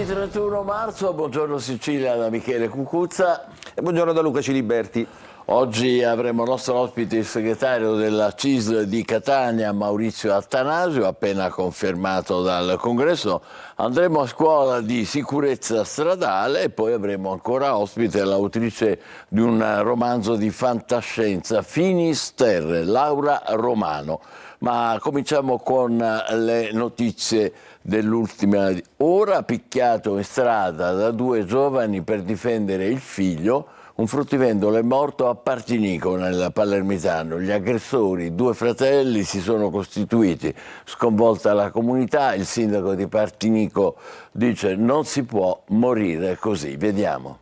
31 marzo, buongiorno Sicilia da Michele Cucuzza. E buongiorno da Luca Ciliberti. Oggi avremo nostro ospite il segretario della CISL di Catania, Maurizio Attanasio, appena confermato dal Congresso. Andremo a scuola di sicurezza stradale e poi avremo ancora ospite l'autrice di un romanzo di fantascienza, Finisterre, Laura Romano. Ma cominciamo con le notizie dell'ultima ora. Picchiato in strada da due giovani per difendere il figlio, un fruttivendolo è morto a Partinico, nel Palermitano. Gli aggressori, due fratelli, si sono costituiti. Sconvolta la comunità, il sindaco di Partinico dice non si può morire così. Vediamo.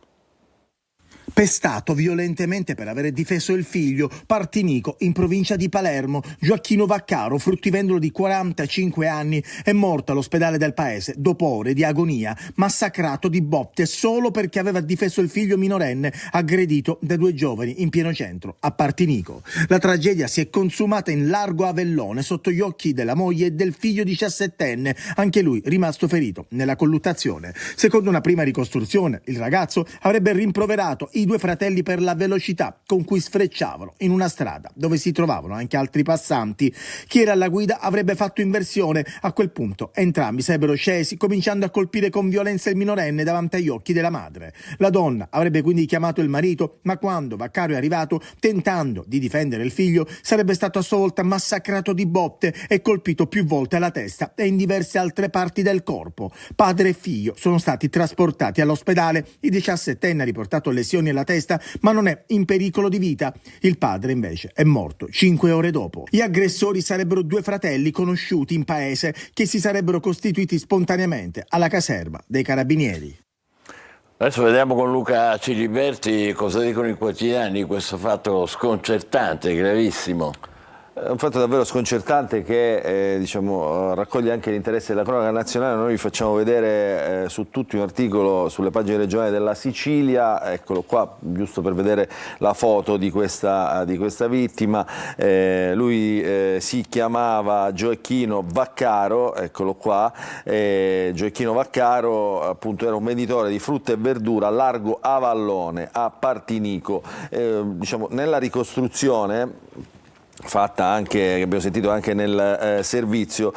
Pestato violentemente per aver difeso il figlio, Partinico, in provincia di Palermo, Gioacchino Vaccaro, fruttivendolo di 45 anni, è morto all'ospedale del paese dopo ore di agonia, massacrato di botte solo perché aveva difeso il figlio minorenne aggredito da due giovani in pieno centro a Partinico. La tragedia si è consumata in largo Avellone sotto gli occhi della moglie e del figlio 17enne, anche lui rimasto ferito nella colluttazione. Secondo una prima ricostruzione, il ragazzo avrebbe rimproverato i due fratelli per la velocità con cui sfrecciavano in una strada dove si trovavano anche altri passanti. Chi era alla guida avrebbe fatto inversione. A quel punto entrambi sarebbero scesi, cominciando a colpire con violenza il minorenne davanti agli occhi della madre. La donna avrebbe quindi chiamato il marito, ma quando Vaccaro è arrivato, tentando di difendere il figlio, sarebbe stato a sua volta massacrato di botte e colpito più volte alla testa e in diverse altre parti del corpo. Padre e figlio sono stati trasportati all'ospedale. Il 17enne ha riportato lesioni alla testa, ma non è in pericolo di vita. Il padre invece è morto 5 ore dopo. Gli aggressori sarebbero due fratelli conosciuti in paese che si sarebbero costituiti spontaneamente alla caserma dei carabinieri. Adesso vediamo con Luca Ciliberti cosa dicono i quotidiani di questo fatto sconcertante, gravissimo. È un fatto davvero sconcertante che raccoglie anche l'interesse della cronaca nazionale. Noi vi facciamo vedere su tutti un articolo sulle pagine regionali della Sicilia, eccolo qua, giusto per vedere la foto di questa vittima. Lui si chiamava Gioacchino Vaccaro, eccolo qua. Gioacchino Vaccaro appunto era un venditore di frutta e verdura a largo Avallone a Partinico. Nella ricostruzione fatta anche, che abbiamo sentito anche nel servizio,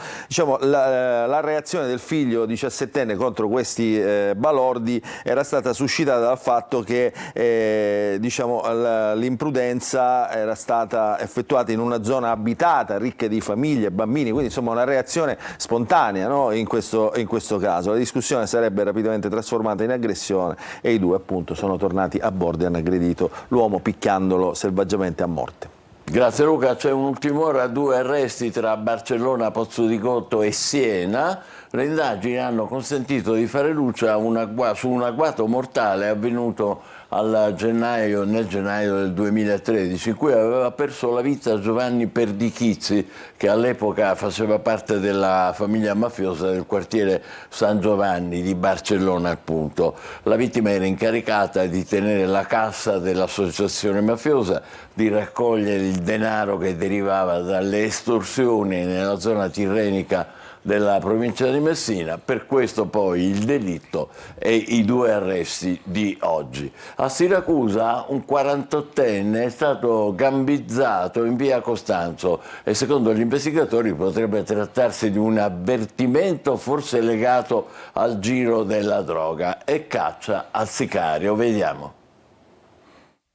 la reazione del figlio 17enne contro questi balordi era stata suscitata dal fatto che l'imprudenza era stata effettuata in una zona abitata, ricca di famiglie e bambini, quindi insomma una reazione spontanea, no? in questo caso. La discussione sarebbe rapidamente trasformata in aggressione e i due appunto sono tornati a bordo e hanno aggredito l'uomo picchiandolo selvaggiamente a morte. Grazie Luca, c'è un'ultima ora, 2 arresti tra Barcellona, Pozzo di Gotto e Siena. Le indagini hanno consentito di fare luce su un agguato mortale avvenuto nel gennaio del 2013, in cui aveva perso la vita Giovanni Perdichizzi, che all'epoca faceva parte della famiglia mafiosa del quartiere San Giovanni di Barcellona, appunto. La vittima era incaricata di tenere la cassa dell'associazione mafiosa, di raccogliere il denaro che derivava dalle estorsioni nella zona tirrenica della provincia di Messina. Per questo poi il delitto e i 2 arresti di oggi. A Siracusa un 48enne è stato gambizzato in via Costanzo e secondo gli investigatori potrebbe trattarsi di un avvertimento forse legato al giro della droga e caccia al sicario. Vediamo.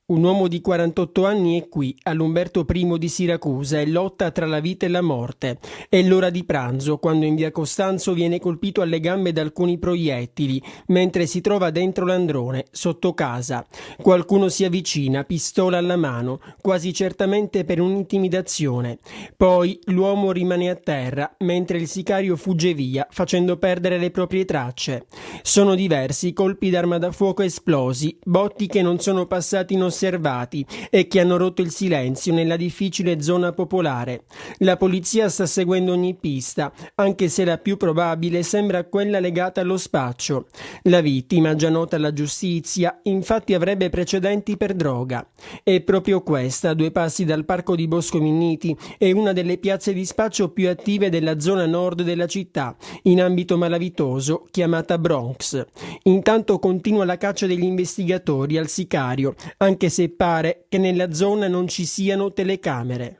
Un uomo di 48 anni è qui, all'Umberto I di Siracusa, e lotta tra la vita e la morte. È l'ora di pranzo, quando in via Costanzo viene colpito alle gambe da alcuni proiettili, mentre si trova dentro l'androne, sotto casa. Qualcuno si avvicina, pistola alla mano, quasi certamente per un'intimidazione. Poi l'uomo rimane a terra, mentre il sicario fugge via, facendo perdere le proprie tracce. Sono diversi colpi d'arma da fuoco esplosi, botti che non sono passati inosservati inosservati e che hanno rotto il silenzio nella difficile zona popolare. La polizia sta seguendo ogni pista, anche se la più probabile sembra quella legata allo spaccio. La vittima, già nota alla giustizia, infatti avrebbe precedenti per droga. È proprio questa, a 2 passi dal parco di Bosco Minniti, è una delle piazze di spaccio più attive della zona nord della città, in ambito malavitoso, chiamata Bronx. Intanto continua la caccia degli investigatori al sicario, anche se pare che nella zona non ci siano telecamere.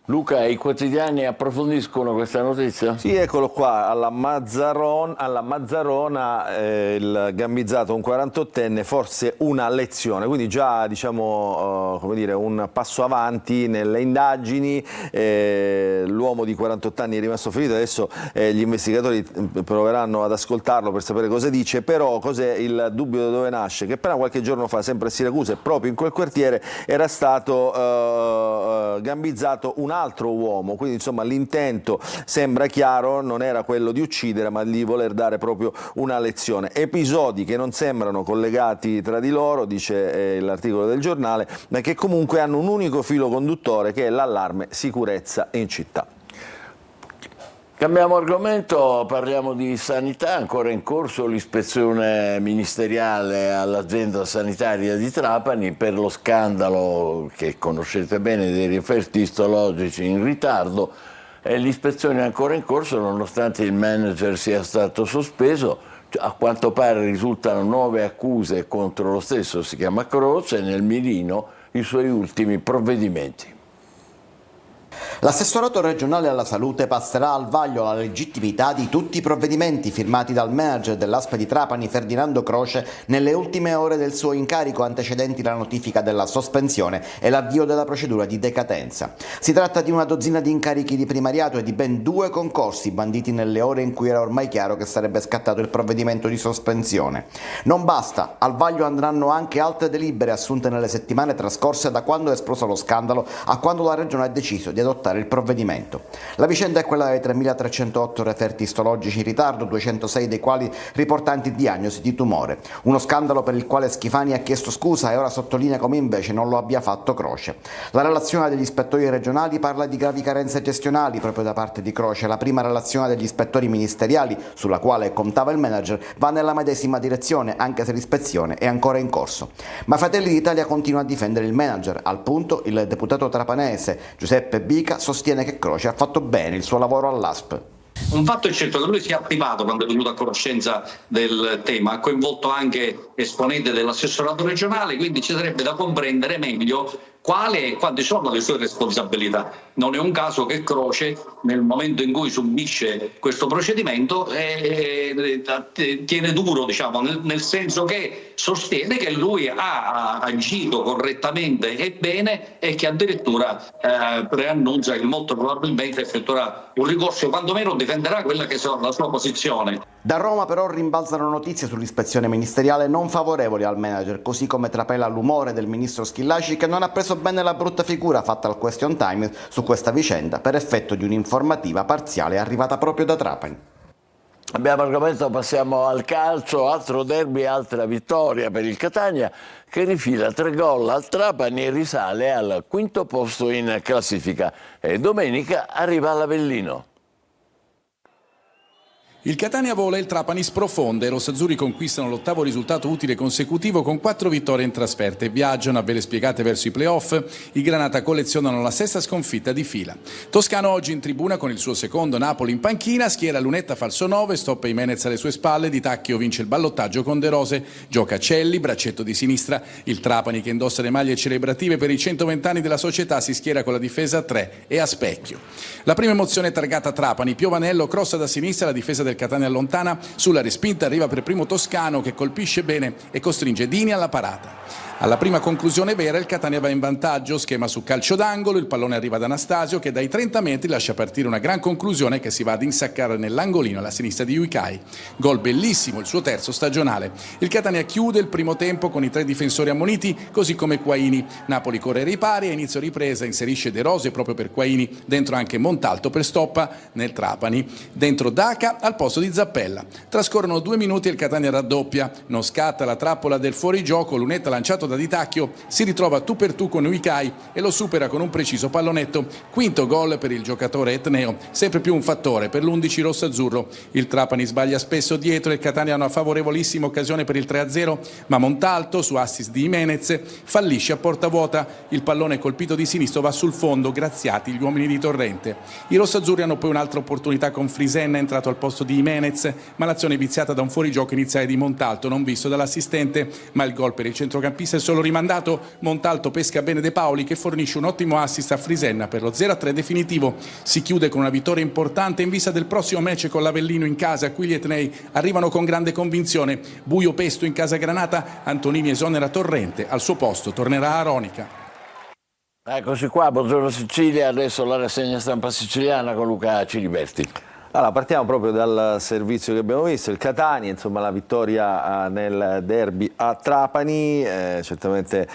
Luca, i quotidiani approfondiscono questa notizia? Sì, eccolo qua, alla Mazzarona il gambizzato, un 48enne, forse una lezione, quindi già diciamo come dire, un passo avanti nelle indagini. L'uomo di 48 anni è rimasto ferito, adesso gli investigatori proveranno ad ascoltarlo per sapere cosa dice, però cos'è il dubbio da dove nasce? Che appena qualche giorno fa, sempre a Siracusa, proprio in quel quartiere, era stato gambizzato un altro uomo, quindi insomma l'intento sembra chiaro, non era quello di uccidere ma di voler dare proprio una lezione. Episodi che non sembrano collegati tra di loro, dice l'articolo del giornale, ma che comunque hanno un unico filo conduttore, che è l'allarme sicurezza in città. Cambiamo argomento, parliamo di sanità, ancora in corso l'ispezione ministeriale all'azienda sanitaria di Trapani per lo scandalo che conoscete bene dei referti istologici in ritardo. L'ispezione è ancora in corso nonostante il manager sia stato sospeso. A quanto pare risultano nuove accuse contro lo stesso, si chiama Croce, nel mirino i suoi ultimi provvedimenti. L'assessorato regionale alla salute passerà al vaglio la legittimità di tutti i provvedimenti firmati dal manager dell'ASP di Trapani, Ferdinando Croce, nelle ultime ore del suo incarico, antecedenti la notifica della sospensione e l'avvio della procedura di decadenza. Si tratta di una dozzina di incarichi di primariato e di ben 2 concorsi banditi nelle ore in cui era ormai chiaro che sarebbe scattato il provvedimento di sospensione. Non basta, al vaglio andranno anche altre delibere assunte nelle settimane trascorse da quando è esploso lo scandalo a quando la regione ha deciso di adottare il provvedimento. La vicenda è quella dei 3.308 referti istologici in ritardo, 206 dei quali riportanti diagnosi di tumore. Uno scandalo per il quale Schifani ha chiesto scusa e ora sottolinea come invece non lo abbia fatto Croce. La relazione degli ispettori regionali parla di gravi carenze gestionali proprio da parte di Croce. La prima relazione degli ispettori ministeriali, sulla quale contava il manager, va nella medesima direzione, anche se l'ispezione è ancora in corso. Ma Fratelli d'Italia continua a difendere il manager. Al punto il deputato trapanese Giuseppe Bica sostiene che Croce ha fatto bene il suo lavoro all'ASP. Un fatto è certo che lui si è attivato quando è venuto a conoscenza del tema, ha coinvolto anche esponenti dell'assessorato regionale, quindi ci sarebbe da comprendere meglio quali e quanti sono le sue responsabilità. Non è un caso che Croce, nel momento in cui subisce questo procedimento, tiene duro, diciamo, nel senso che sostiene che lui ha agito correttamente e bene e che addirittura preannuncia che molto probabilmente effettuerà un ricorso, quantomeno difenderà quella che è la sua posizione. Da Roma però rimbalzano notizie sull'ispezione ministeriale non favorevoli al manager, così come trapela l'umore del ministro Schillaci, che non ha preso bene la brutta figura fatta al Question Time su questa vicenda per effetto di un'informativa parziale arrivata proprio da Trapani. Abbiamo argomento, passiamo al calcio, altro derby, altra vittoria per il Catania che rifila 3 gol al Trapani e risale al 5° posto in classifica. E domenica arriva all'Avellino. Il Catania vola, il Trapani sprofonda. I rossazzurri conquistano l'8° risultato utile consecutivo con 4 vittorie in trasferta e viaggiano a vele spiegate verso i playoff. I Granata collezionano la 6ª sconfitta di fila. Toscano oggi in tribuna con il suo secondo, Napoli in panchina, schiera Lunetta falso 9, stoppa Jimenez alle sue spalle, Di Tacchio vince il ballottaggio con De Rose, gioca Celli, braccetto di sinistra. Il Trapani, che indossa le maglie celebrative per i 120 anni della società, si schiera con la difesa a 3 e a specchio. La prima emozione è targata Trapani, Piovanello crossa da sinistra, la difesa del Catania allontana, sulla respinta arriva per primo Toscano che colpisce bene e costringe Dini alla parata. Alla prima conclusione vera il Catania va in vantaggio, schema su calcio d'angolo, il pallone arriva ad Anastasio che dai 30 metri lascia partire una gran conclusione che si va ad insaccare nell'angolino alla sinistra di Uicai. Gol bellissimo, il suo 3° stagionale. Il Catania chiude il primo tempo con i 3 difensori ammoniti, così come Quaini. Napoli corre ai ripari, a inizio ripresa inserisce De Rose proprio per Quaini, dentro anche Montalto per Stoppa nel Trapani, dentro Daca al posto posto di Zappella. Trascorrono 2 minuti e il Catania raddoppia. Non scatta la trappola del fuorigioco, Lunetta lanciato da Di Tacchio si ritrova tu per tu con Uicai e lo supera con un preciso pallonetto. Quinto gol per il giocatore etneo, sempre più un fattore per l'11 rosso-azzurro. Il Trapani sbaglia spesso dietro e il Catania ha una favorevolissima occasione per il 3-0, ma Montalto, su assist di Jimenez, fallisce a porta vuota. Il pallone colpito di sinistro va sul fondo, graziati gli uomini di Torrente. I rossazzurri hanno poi un'altra opportunità con Frisenna, entrato al posto di Jimenez, ma l'azione è viziata da un fuorigioco iniziale di Montalto, non visto dall'assistente, ma il gol per il centrocampista è solo rimandato. Montalto pesca bene De Paoli che fornisce un ottimo assist a Frisenna per lo 0-3 definitivo. Si chiude con una vittoria importante in vista del prossimo match con l'Avellino in casa, a cui gli etnei arrivano con grande convinzione. Buio pesto in casa Granata, Antonini esonera Torrente, al suo posto tornerà Aronica. Eccoci qua, buongiorno Sicilia, adesso la rassegna stampa siciliana con Luca Ciliberti. Allora, partiamo proprio dal servizio che abbiamo visto, il Catania, insomma la vittoria nel derby a Trapani, certamente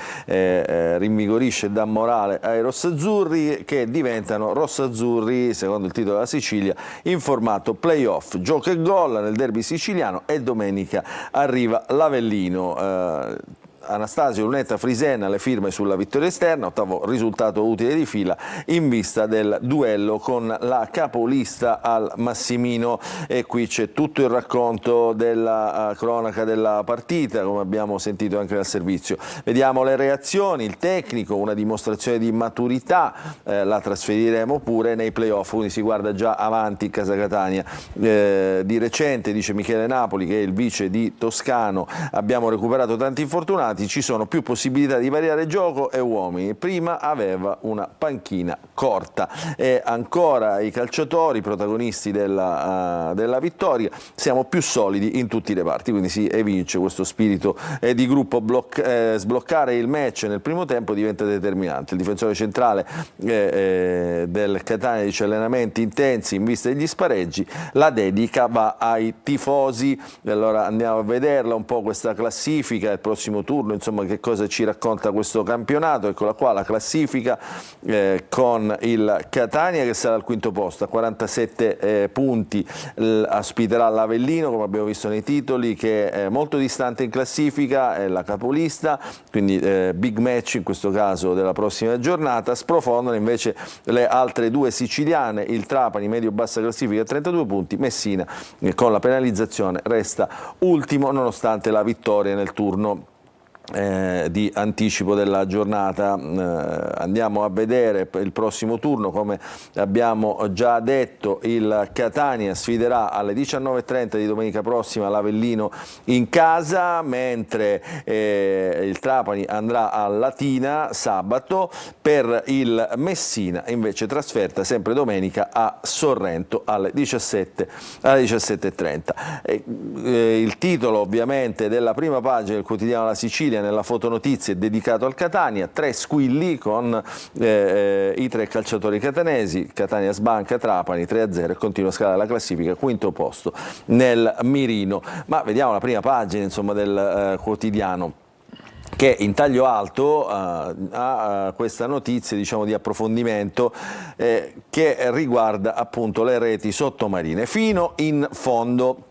rinvigorisce e dà morale ai rossazzurri che diventano rossazzurri, secondo il titolo della Sicilia, in formato playoff, gioco e gol nel derby siciliano e domenica arriva l'Avellino. Anastasio, Lunetta, Frisenna, le firme sulla vittoria esterna, ottavo risultato utile di fila in vista del duello con la capolista al Massimino, e qui c'è tutto il racconto della cronaca della partita, come abbiamo sentito anche dal servizio. Vediamo le reazioni, il tecnico, una dimostrazione di maturità, la trasferiremo pure nei playoff, quindi si guarda già avanti in casa Catania. Di recente, dice Michele Napoli, che è il vice di Toscano, abbiamo recuperato tanti infortunati, ci sono più possibilità di variare gioco e uomini, prima aveva una panchina corta. E ancora i calciatori protagonisti della vittoria, siamo più solidi in tutti i reparti, quindi si evince questo spirito di gruppo. Sbloccare il match nel primo tempo diventa determinante. Il difensore centrale del Catania dice: allenamenti intensi in vista degli spareggi, la dedica va ai tifosi. E allora andiamo a vederla un po' questa classifica, il prossimo turno, insomma che cosa ci racconta questo campionato. Eccola qua la classifica, con il Catania che sarà al quinto posto a 47 punti, ospiterà l'Avellino, come abbiamo visto nei titoli, che è molto distante in classifica, è la capolista, quindi big match in questo caso della prossima giornata. Sprofondano invece le altre due siciliane, il Trapani medio-bassa classifica a 32 punti, Messina con la penalizzazione resta ultimo nonostante la vittoria nel turno di anticipo della giornata. Andiamo a vedere il prossimo turno. Come abbiamo già detto, il Catania sfiderà alle 19:30 di domenica prossima l'Avellino in casa, mentre il Trapani andrà a Latina sabato. Per il Messina invece trasferta sempre domenica a Sorrento alle 17:30. Il titolo ovviamente della prima pagina del quotidiano La Sicilia nella fotonotizie è dedicato al Catania, 3 squilli con i 3 calciatori catanesi. Catania sbanca Trapani 3-0 e continua a scalare la classifica, quinto posto nel mirino. Ma vediamo la prima pagina, insomma, del quotidiano, che in taglio alto ha questa notizia, diciamo, di approfondimento che riguarda appunto le reti sottomarine. Fino in fondo.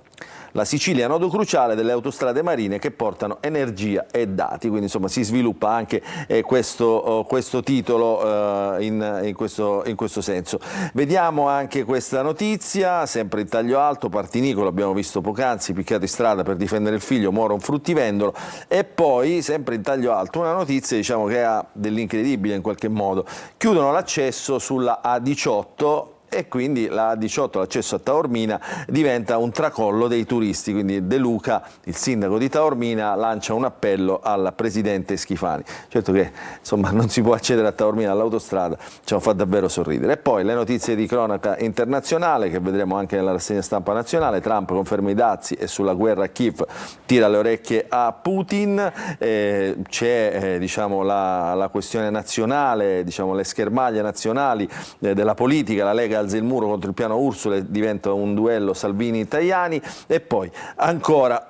La Sicilia è nodo cruciale delle autostrade marine che portano energia e dati, quindi insomma si sviluppa anche questo titolo in questo senso. Vediamo anche questa notizia, sempre in taglio alto, Partinicolo, abbiamo visto poc'anzi, picchiato in strada per difendere il figlio, muore un fruttivendolo, e poi sempre in taglio alto una notizia, diciamo, che ha dell'incredibile in qualche modo. Chiudono l'accesso sulla A18 e quindi la A18, l'accesso a Taormina, diventa un tracollo dei turisti. Quindi De Luca, il sindaco di Taormina, lancia un appello al presidente Schifani. Certo che insomma non si può accedere a Taormina all'autostrada, ce lo fa davvero sorridere. E poi le notizie di cronaca internazionale che vedremo anche nella rassegna stampa nazionale. Trump conferma i dazi e sulla guerra a Kiev tira le orecchie a Putin. C'è diciamo la questione nazionale, diciamo le schermaglie nazionali della politica. La Lega alza il muro contro il piano Ursula e diventa un duello Salvini-Tajani. E poi ancora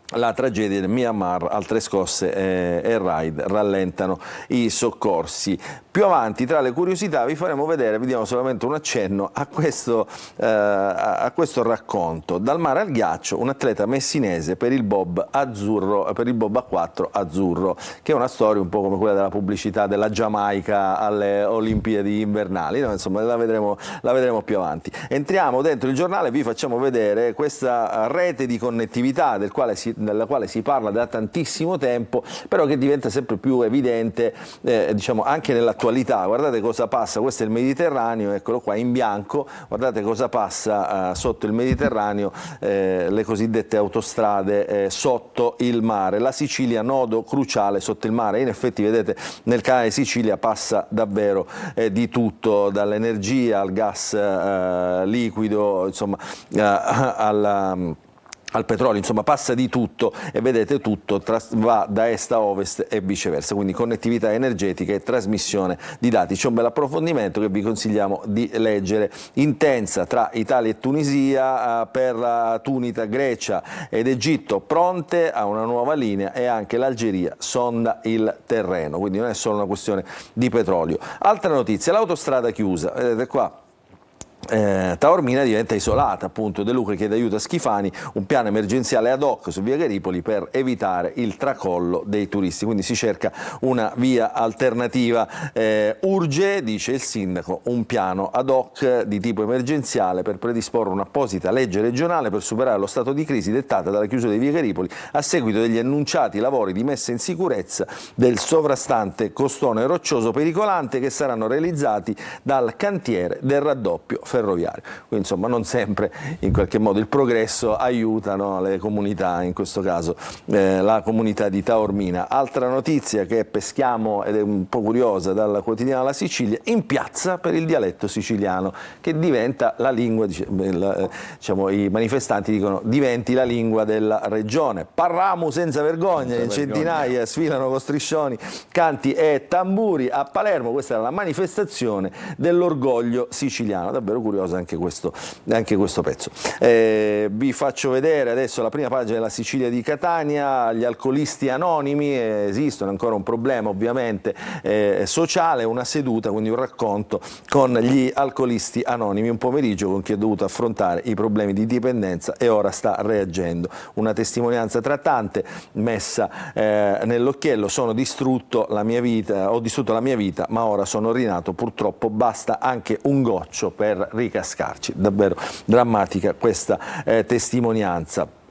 la tragedia del Myanmar, altre scosse e raid rallentano i soccorsi. Più avanti, tra le curiosità, vi faremo vedere, vi diamo solamente un accenno a questo racconto. Dal mare al ghiaccio, un atleta messinese per il bob azzurro, per il bob a 4 azzurro, che è una storia un po' come quella della pubblicità della Giamaica alle Olimpiadi invernali, no? Insomma la vedremo più avanti. Entriamo dentro il giornale e vi facciamo vedere questa rete di connettività della quale si parla da tantissimo tempo, però che diventa sempre più evidente diciamo anche nell'attualità. Guardate cosa passa, questo è il Mediterraneo, eccolo qua in bianco, guardate cosa passa sotto il Mediterraneo, le cosiddette autostrade sotto il mare. La Sicilia, nodo cruciale sotto il mare. In effetti vedete nel canale Sicilia passa davvero di tutto, dall'energia al gas liquido, insomma al petrolio, insomma passa di tutto e vedete tutto va da est a ovest e viceversa, quindi connettività energetica e trasmissione di dati. C'è un bel approfondimento che vi consigliamo di leggere, intensa tra Italia e Tunisia, per Tunita, Grecia ed Egitto pronte a una nuova linea, e anche l'Algeria sonda il terreno, quindi non è solo una questione di petrolio. Altra notizia, l'autostrada chiusa, vedete qua. Taormina diventa isolata, appunto. De Luca chiede aiuto a Schifani, un piano emergenziale ad hoc su via Garipoli per evitare il tracollo dei turisti, quindi si cerca una via alternativa. Urge, dice il sindaco, un piano ad hoc di tipo emergenziale per predisporre un'apposita legge regionale per superare lo stato di crisi dettata dalla chiusura di via Garipoli a seguito degli annunciati lavori di messa in sicurezza del sovrastante costone roccioso pericolante che saranno realizzati dal cantiere del raddoppio ferroviario. Quindi insomma non sempre in qualche modo il progresso aiuta, no, le comunità, in questo caso la comunità di Taormina. Altra notizia che peschiamo ed è un po' curiosa dal quotidiano La Sicilia, in piazza per il dialetto siciliano che diventa la lingua, diciamo i manifestanti dicono diventi la lingua della regione. Parliamo senza vergogna, in centinaia sfilano con striscioni, canti e tamburi a Palermo. Questa era la manifestazione dell'orgoglio siciliano, davvero curioso anche questo pezzo. Vi faccio vedere adesso la prima pagina della Sicilia di Catania. Gli alcolisti anonimi, esistono, ancora un problema ovviamente sociale, una seduta, quindi un racconto con gli alcolisti anonimi, un pomeriggio con chi ha dovuto affrontare i problemi di dipendenza e ora sta reagendo. Una testimonianza tra tante messa nell'occhiello: sono distrutto la mia vita, ho distrutto la mia vita ma ora sono rinato, purtroppo basta anche un goccio per ricascarci. Davvero drammatica questa testimonianza.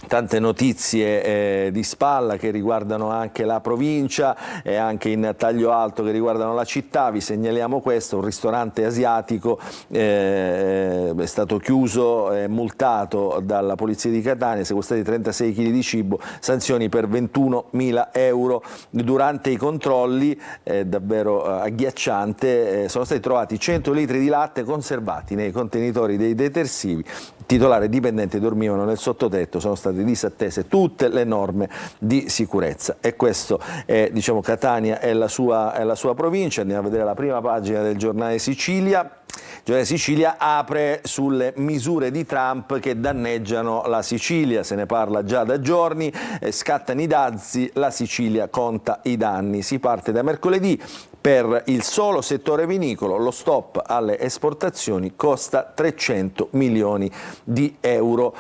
Tante notizie di spalla che riguardano anche la provincia e anche in taglio alto che riguardano la città. Vi segnaliamo questo: un ristorante asiatico è stato chiuso e multato dalla polizia di Catania, sequestrati 36 kg di cibo, sanzioni per 21.000 euro. Durante i controlli, davvero agghiacciante, sono stati trovati 100 litri di latte conservati nei contenitori dei detersivi. Titolare e dipendente dormivano nel sottotetto, sono state disattese tutte le norme di sicurezza. E questo è, diciamo, Catania è la sua provincia. Andiamo a vedere la prima pagina del giornale Sicilia. Il giornale Sicilia apre sulle misure di Trump che danneggiano la Sicilia, se ne parla già da giorni, scattano i dazi, la Sicilia conta i danni. Si parte da mercoledì. Per il solo settore vinicolo lo stop alle esportazioni costa 300 milioni di euro,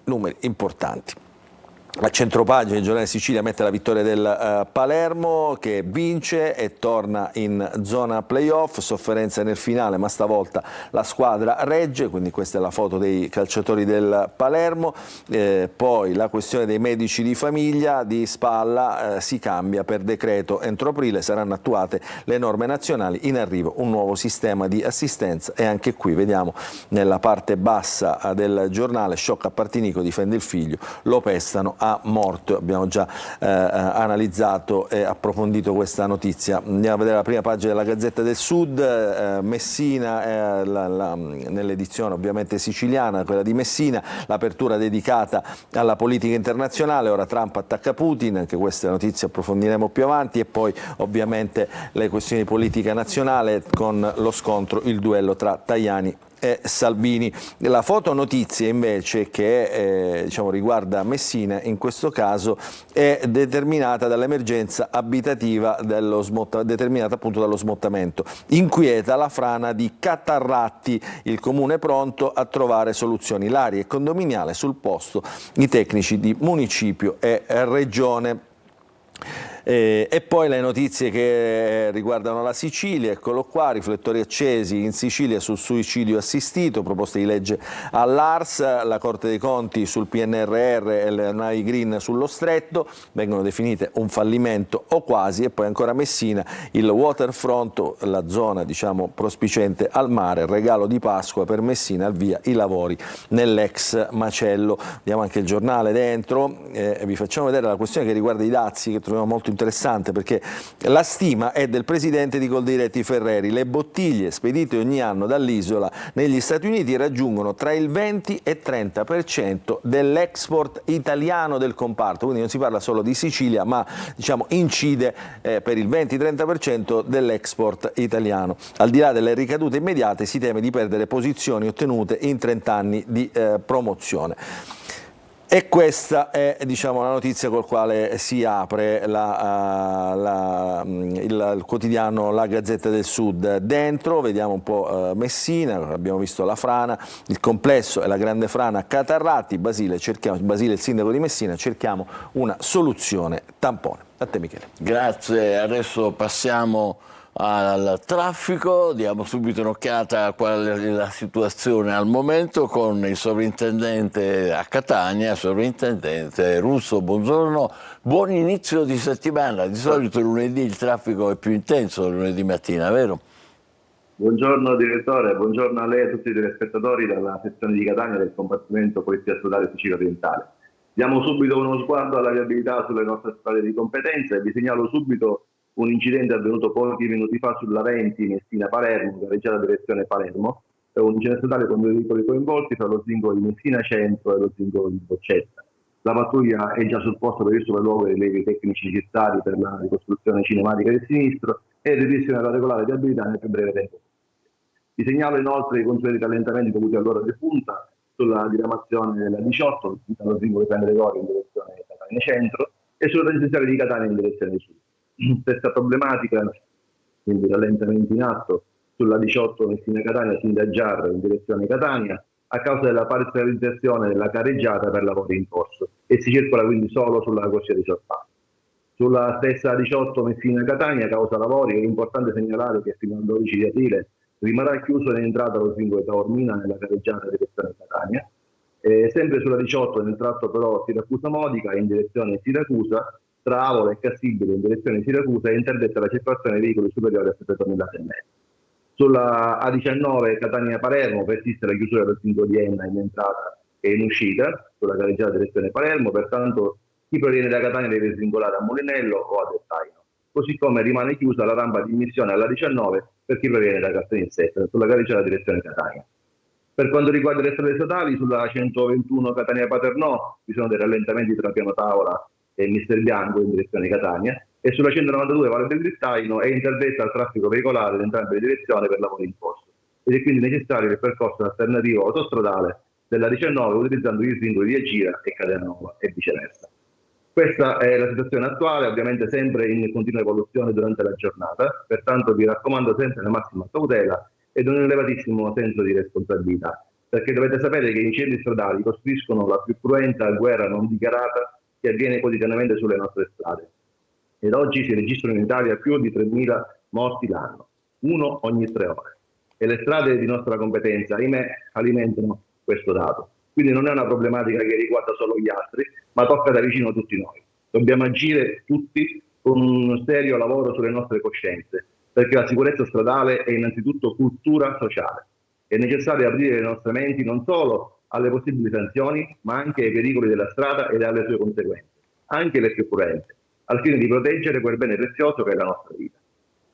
numeri importanti. A centropagina il giornale Sicilia mette la vittoria del Palermo che vince e torna in zona playoff, sofferenza nel finale ma stavolta la squadra regge, quindi questa è la foto dei calciatori del Palermo. Poi la questione dei medici di famiglia di spalla, si cambia per decreto entro aprile, saranno attuate le norme nazionali, in arrivo un nuovo sistema di assistenza. E anche qui vediamo nella parte bassa del giornale: shock a Partinico, difende il figlio, lo pestano a morto. Abbiamo già analizzato e approfondito questa notizia. Andiamo a vedere la prima pagina della Gazzetta del Sud. Messina, nell'edizione ovviamente siciliana, quella di Messina, l'apertura dedicata alla politica internazionale. Ora Trump attacca Putin, anche queste notizie approfondiremo più avanti, e poi ovviamente le questioni di politica nazionale con lo scontro, il duello tra Tajani e Salvini. La fotonotizia invece che riguarda Messina in questo caso è determinata dall'emergenza abitativa determinata appunto dallo smottamento. Inquieta la frana di Catarratti, il comune pronto a trovare soluzioni. L'area è condominiale, sul posto i tecnici di municipio e regione. E poi le notizie che riguardano la Sicilia, eccolo qua, riflettori accesi in Sicilia sul suicidio assistito, proposte di legge all'ARS, la Corte dei Conti sul PNRR e le navi green sullo stretto, vengono definite un fallimento o quasi, e poi ancora Messina, il waterfront, la zona prospicente al mare, regalo di Pasqua per Messina, al via i lavori nell'ex macello. Vediamo anche il giornale dentro, vi facciamo vedere la questione che riguarda i dazi, che troviamo molto interessante, perché la stima è del presidente di Coldiretti Ferreri: le bottiglie spedite ogni anno dall'isola negli Stati Uniti raggiungono tra il 20 e 30% dell'export italiano del comparto, quindi non si parla solo di Sicilia, ma incide per il 20-30% dell'export italiano. Al di là delle ricadute immediate si teme di perdere posizioni ottenute in 30 anni di promozione. E questa è la notizia col quale si apre il quotidiano La Gazzetta del Sud. Dentro vediamo un po' Messina, abbiamo visto la frana, il complesso e la grande frana Catarratti. Basile, il sindaco di Messina, cerchiamo una soluzione tampone. A te Michele. Grazie, adesso passiamo al traffico, diamo subito un'occhiata a qual è la situazione al momento con il sovrintendente a Catania, sovrintendente Russo. Buongiorno, buon inizio di settimana. Di solito lunedì il traffico è più intenso lunedì mattina, vero? Buongiorno direttore, buongiorno a lei e a tutti i telespettatori dalla sezione di Catania del compartimento Polizia Stradale Sicilia Orientale. Diamo subito uno sguardo alla viabilità sulle nostre strade di competenza e vi segnalo subito un incidente avvenuto pochi minuti fa sulla 20 Messina-Palermo, gareggiata direzione Palermo. È un incidente stradale con 2 veicoli coinvolti fra lo singolo di Messina Centro e lo singolo di Boccetta. La pattuglia è già sul posto per il sopralluogo dei rilievi tecnici necessari per la ricostruzione cinematica del sinistro e il ripristino della regolare viabilità nel più breve tempo. Vi segnalo inoltre i consueti rallentamenti dovuti all'ora di punta sulla diramazione della 18, dallo singolo di San Gregorio in direzione Catania Centro, e sulla residenziale di Catania in direzione sud. Stessa problematica, quindi rallentamenti in atto sulla 18 Messina-Catania, Sindagiarra in direzione Catania, a causa della parzializzazione della careggiata per lavori in corso, e si circola quindi solo sulla corsia di sorpasso. Sulla stessa 18 Messina-Catania, causa lavori, è importante segnalare che fino al 12 di aprile rimarrà chiuso l'entrata allo singolo di Taormina nella careggiata direzione Catania. Sempre sulla 18 nel tratto però Siracusa-Modica in direzione Siracusa, tra Avola e Cassibile in direzione Siracusa è interdetta la circolazione dei veicoli superiori a 7 tonnellate e mezzo. Sulla A19 Catania-Palermo persiste la chiusura del singolo di Enna in entrata e in uscita sulla careggiata direzione Palermo, pertanto chi proviene da Catania deve svinccolare a Molinello o a Dettaino. Così come rimane chiusa la rampa di immissione alla 19 per chi proviene da Castellinzetta sulla careggiata direzione Catania. Per quanto riguarda le strade statali, sulla 121 Catania-Paternò ci sono dei rallentamenti tra Piano Tavola e Mister Bianco in direzione Catania, e sulla 192 Valle del Gristaino è interdetta al traffico veicolare in entrambe le direzioni per lavori in corso, ed è quindi necessario il percorso alternativo autostradale della 19 utilizzando gli svincoli di Agira e Cadenova e viceversa. Questa è la situazione attuale, ovviamente sempre in continua evoluzione durante la giornata, pertanto vi raccomando sempre la massima cautela ed un elevatissimo senso di responsabilità, perché dovete sapere che i incendi stradali costituiscono la più cruenta guerra non dichiarata che avviene quotidianamente sulle nostre strade. Ed oggi si registrano in Italia più di 3.000 morti l'anno, uno ogni 3 ore. E le strade di nostra competenza, ahimè, alimentano questo dato. Quindi non è una problematica che riguarda solo gli altri, ma tocca da vicino tutti noi. Dobbiamo agire tutti con un serio lavoro sulle nostre coscienze, perché la sicurezza stradale è innanzitutto cultura sociale. È necessario aprire le nostre menti non solo alle possibili sanzioni, ma anche ai pericoli della strada ed alle sue conseguenze, anche le più cruente, al fine di proteggere quel bene prezioso che è la nostra vita.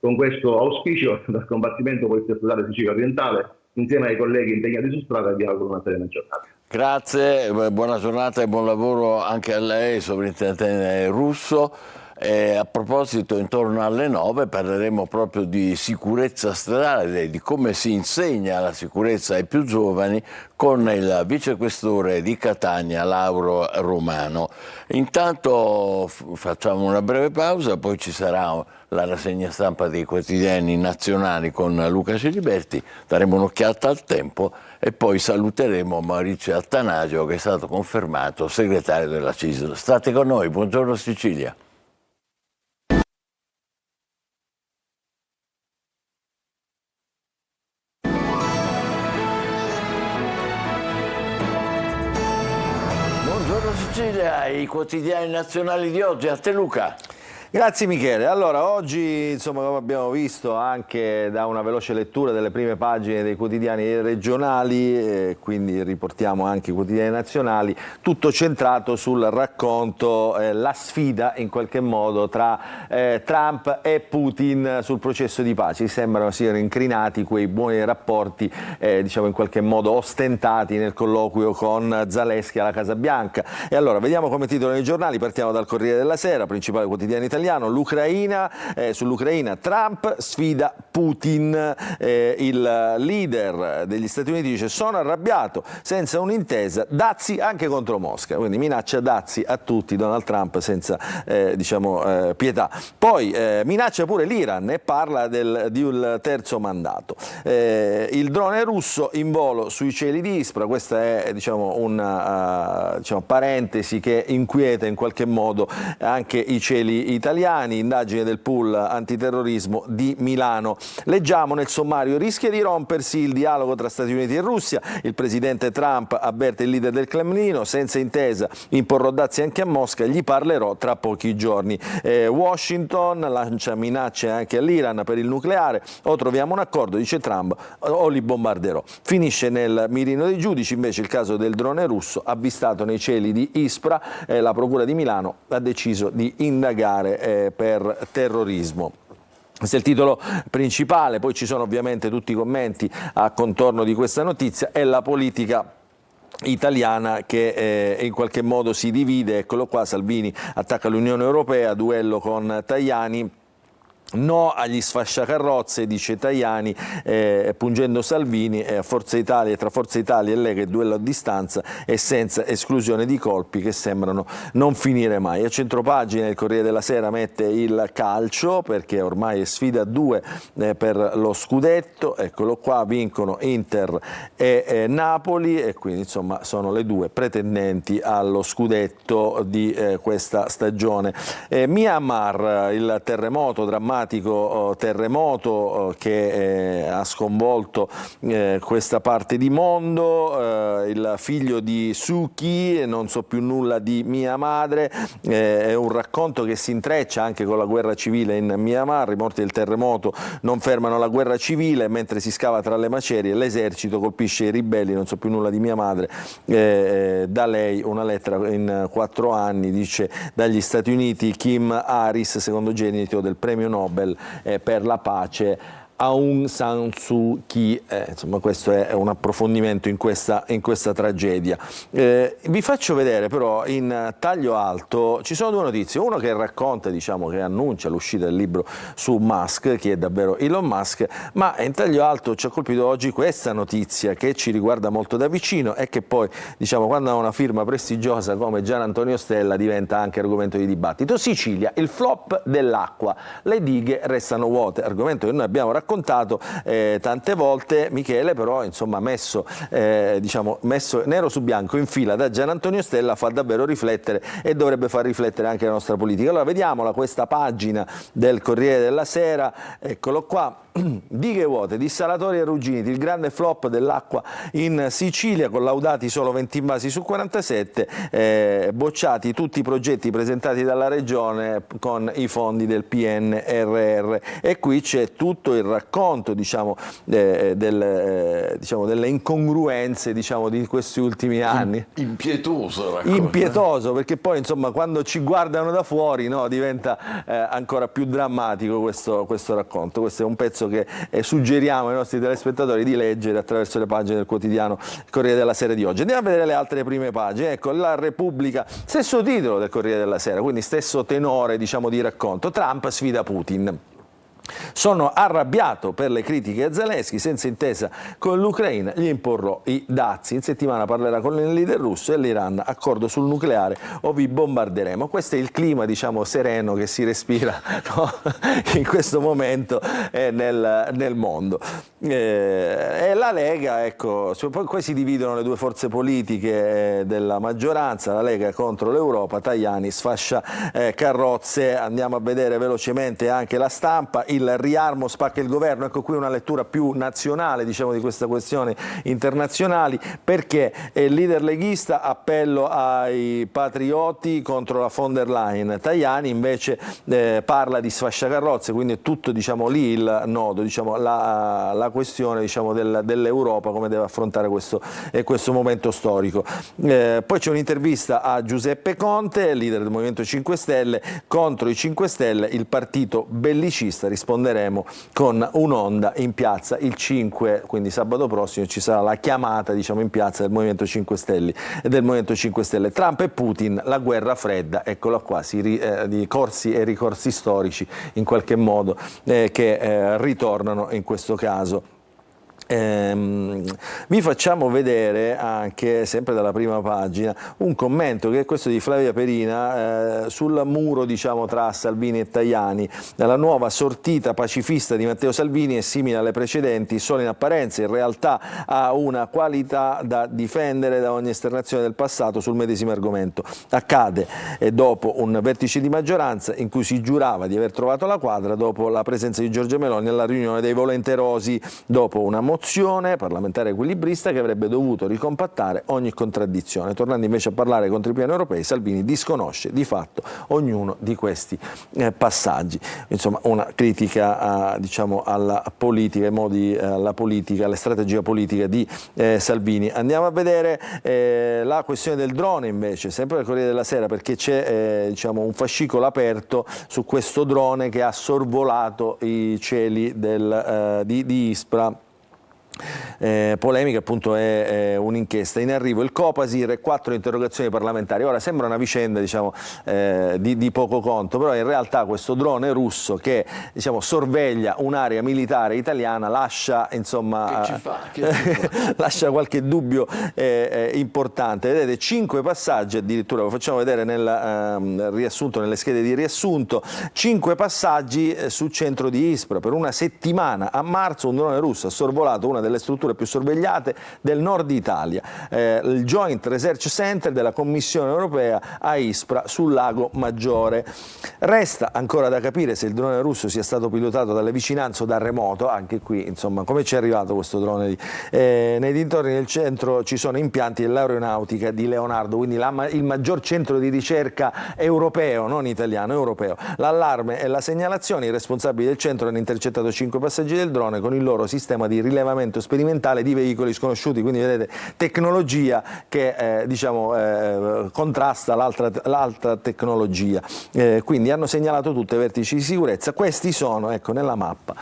Con questo auspicio dal compartimento Polizia Stradale Sicilia Orientale, insieme ai colleghi impegnati su strada, vi auguro una serena giornata. Grazie, buona giornata e buon lavoro anche a lei, sovrintendente Russo. A proposito, intorno alle 9 parleremo proprio di sicurezza stradale, di come si insegna la sicurezza ai più giovani con il vicequestore di Catania, Lauro Romano. Intanto facciamo una breve pausa, poi ci sarà la rassegna stampa dei quotidiani nazionali con Luca Ciliberti, daremo un'occhiata al tempo e poi saluteremo Maurizio Attanasio, che è stato confermato segretario della CISL. State con noi, buongiorno Sicilia. Buongiorno Sicilia, i quotidiani nazionali di oggi, a te Luca. Grazie Michele. Allora, oggi, insomma, come abbiamo visto anche da una veloce lettura delle prime pagine dei quotidiani regionali, quindi riportiamo anche i quotidiani nazionali, tutto centrato sul racconto, la sfida in qualche modo tra Trump e Putin sul processo di pace. Sembrano siano incrinati quei buoni rapporti, diciamo in qualche modo ostentati nel colloquio con Zalesky alla Casa Bianca. E allora, vediamo come titolano i giornali. Partiamo dal Corriere della Sera, principale quotidiano italiano. L'Ucraina, sull'Ucraina Trump sfida Putin, il leader degli Stati Uniti dice: sono arrabbiato, senza un'intesa Dazi anche contro Mosca, quindi minaccia Dazi a tutti, Donald Trump senza pietà. Poi minaccia pure l'Iran e parla di un terzo mandato. Il drone russo in volo sui cieli di Ispra, questa è una parentesi che inquieta in qualche modo anche i cieli italiani. Indagine del pool antiterrorismo di Milano. Leggiamo nel sommario: rischia di rompersi il dialogo tra Stati Uniti e Russia, il presidente Trump avverte il leader del Cremlino, senza intesa imporrò dazi anche a Mosca, gli parlerò tra pochi giorni. Washington lancia minacce anche all'Iran per il nucleare, o troviamo un accordo, dice Trump, o li bombarderò. Finisce nel mirino dei giudici invece il caso del drone russo avvistato nei cieli di Ispra. La procura di Milano ha deciso di indagare per terrorismo. Questo è il titolo principale, poi ci sono ovviamente tutti i commenti a contorno di questa notizia e la politica italiana che in qualche modo si divide. Eccolo qua: Salvini attacca l'Unione Europea, duello con Tajani. No agli sfasciacarrozze, dice Tajani, pungendo Salvini. Tra Forza Italia e Lega il duello a distanza e senza esclusione di colpi che sembrano non finire mai. A centropagina il Corriere della Sera mette il calcio, perché ormai è sfida a due per lo scudetto. Eccolo qua: vincono Inter e Napoli, e quindi insomma sono le due pretendenti allo scudetto di questa stagione. Myanmar, il terremoto drammatico, terremoto che ha sconvolto questa parte di mondo. Il figlio di Suu Kyi, non so più nulla di mia madre, è un racconto che si intreccia anche con la guerra civile in Myanmar. I morti del terremoto non fermano la guerra civile, mentre si scava tra le macerie l'esercito colpisce i ribelli, non so più nulla di mia madre. Da lei una lettera in 4 anni, dice: dagli Stati Uniti Kim Harris, secondogenito del premio Nobel per la pace Aung San Suu Kyi. Insomma, questo è un approfondimento in questa tragedia. Vi faccio vedere però in taglio alto, ci sono due notizie: uno che racconta, che annuncia l'uscita del libro su Musk, chi è davvero Elon Musk, ma in taglio alto ci ha colpito oggi questa notizia che ci riguarda molto da vicino e che poi, quando ha una firma prestigiosa come Gian Antonio Stella, diventa anche argomento di dibattito. Sicilia, il flop dell'acqua, le dighe restano vuote, argomento che noi abbiamo raccontato tante volte, Michele, però messo nero su bianco in fila da Gian Antonio Stella fa davvero riflettere e dovrebbe far riflettere anche la nostra politica. Allora vediamola questa pagina del Corriere della Sera, eccolo qua: dighe vuote, dissalatori arrugginiti, il grande flop dell'acqua in Sicilia, collaudati solo 20 invasi su 47, bocciati tutti i progetti presentati dalla Regione con i fondi del PNRR. E qui c'è tutto il racconto diciamo, delle incongruenze diciamo, di questi ultimi anni. Impietoso racconto. Impietoso, perché poi insomma quando ci guardano da fuori, no, diventa ancora più drammatico questo racconto. Questo è un pezzo che suggeriamo ai nostri telespettatori di leggere attraverso le pagine del quotidiano Corriere della Sera di oggi. Andiamo a vedere le altre prime pagine. Ecco, la Repubblica, stesso titolo del Corriere della Sera, quindi stesso tenore diciamo, di racconto. Trump sfida Putin. Sono arrabbiato per le critiche a Zelensky, senza intesa con l'Ucraina gli imporrò i dazi. In settimana parlerà con il leader russo e l'Iran, accordo sul nucleare o vi bombarderemo. Questo è il clima diciamo sereno che si respira no? in questo momento nel mondo. E la Lega, ecco, poi si dividono le due forze politiche della maggioranza, la Lega contro l'Europa, Tajani sfascia carrozze. Andiamo a vedere velocemente anche la Stampa. Il riarmo spacca il governo, ecco qui una lettura più nazionale diciamo, di questa questione internazionali, perché il leader leghista appello ai patrioti contro la von der Leyen, Tajani invece parla di sfasciacarrozze, quindi è tutto diciamo, lì il nodo, diciamo, la questione diciamo, dell'Europa, come deve affrontare questo momento storico. Poi c'è un'intervista a Giuseppe Conte, leader del Movimento 5 Stelle, contro i 5 Stelle, il partito bellicista, risponderemo con un'onda in piazza il 5, quindi sabato prossimo ci sarà la chiamata diciamo, in piazza del Movimento 5 Stelle. Trump e Putin, la guerra fredda, eccola qua, di corsi e ricorsi storici in qualche modo che ritornano in questo caso. Vi facciamo vedere anche, sempre dalla prima pagina, un commento che è questo di Flavia Perina sul muro diciamo, tra Salvini e Tajani. La nuova sortita pacifista di Matteo Salvini è simile alle precedenti solo in apparenza, in realtà ha una qualità da difendere da ogni esternazione del passato sul medesimo argomento. Accade dopo un vertice di maggioranza in cui si giurava di aver trovato la quadra dopo la presenza di Giorgia Meloni alla riunione dei volenterosi, dopo una mozione parlamentare equilibrista che avrebbe dovuto ricompattare ogni contraddizione. Tornando invece a parlare contro i piani europei, Salvini disconosce di fatto ognuno di questi passaggi. Insomma, una critica diciamo, alla politica, ai modi, alla politica, alla strategia politica di Salvini. Andiamo a vedere la questione del drone invece, sempre del Corriere della Sera, perché c'è diciamo, un fascicolo aperto su questo drone che ha sorvolato i cieli di Ispra. Polemica appunto è un'inchiesta in arrivo, il Copasir e 4 interrogazioni parlamentari. Ora sembra una vicenda diciamo, di poco conto, però in realtà questo drone russo che diciamo, sorveglia un'area militare italiana lascia insomma lascia qualche dubbio importante. Vedete 5 passaggi addirittura, lo facciamo vedere nel riassunto, nelle schede di riassunto, 5 passaggi sul centro di Ispra. Per una settimana a marzo un drone russo ha sorvolato una delle strutture più sorvegliate del nord Italia, il Joint Research Center della Commissione Europea a Ispra sul Lago Maggiore. Resta ancora da capire se il drone russo sia stato pilotato dalle vicinanze o da remoto, anche qui insomma come ci è arrivato questo drone lì. Nei dintorni del centro ci sono impianti dell'aeronautica di Leonardo, quindi il maggior centro di ricerca europeo, non italiano, europeo. L'allarme e la segnalazione, i responsabili del centro hanno intercettato 5 passaggi del drone con il loro sistema di rilevamento sperimentale di veicoli sconosciuti, quindi vedete tecnologia che diciamo, contrasta l'altra tecnologia, quindi hanno segnalato tutti i vertici di sicurezza. Questi sono, ecco nella mappa,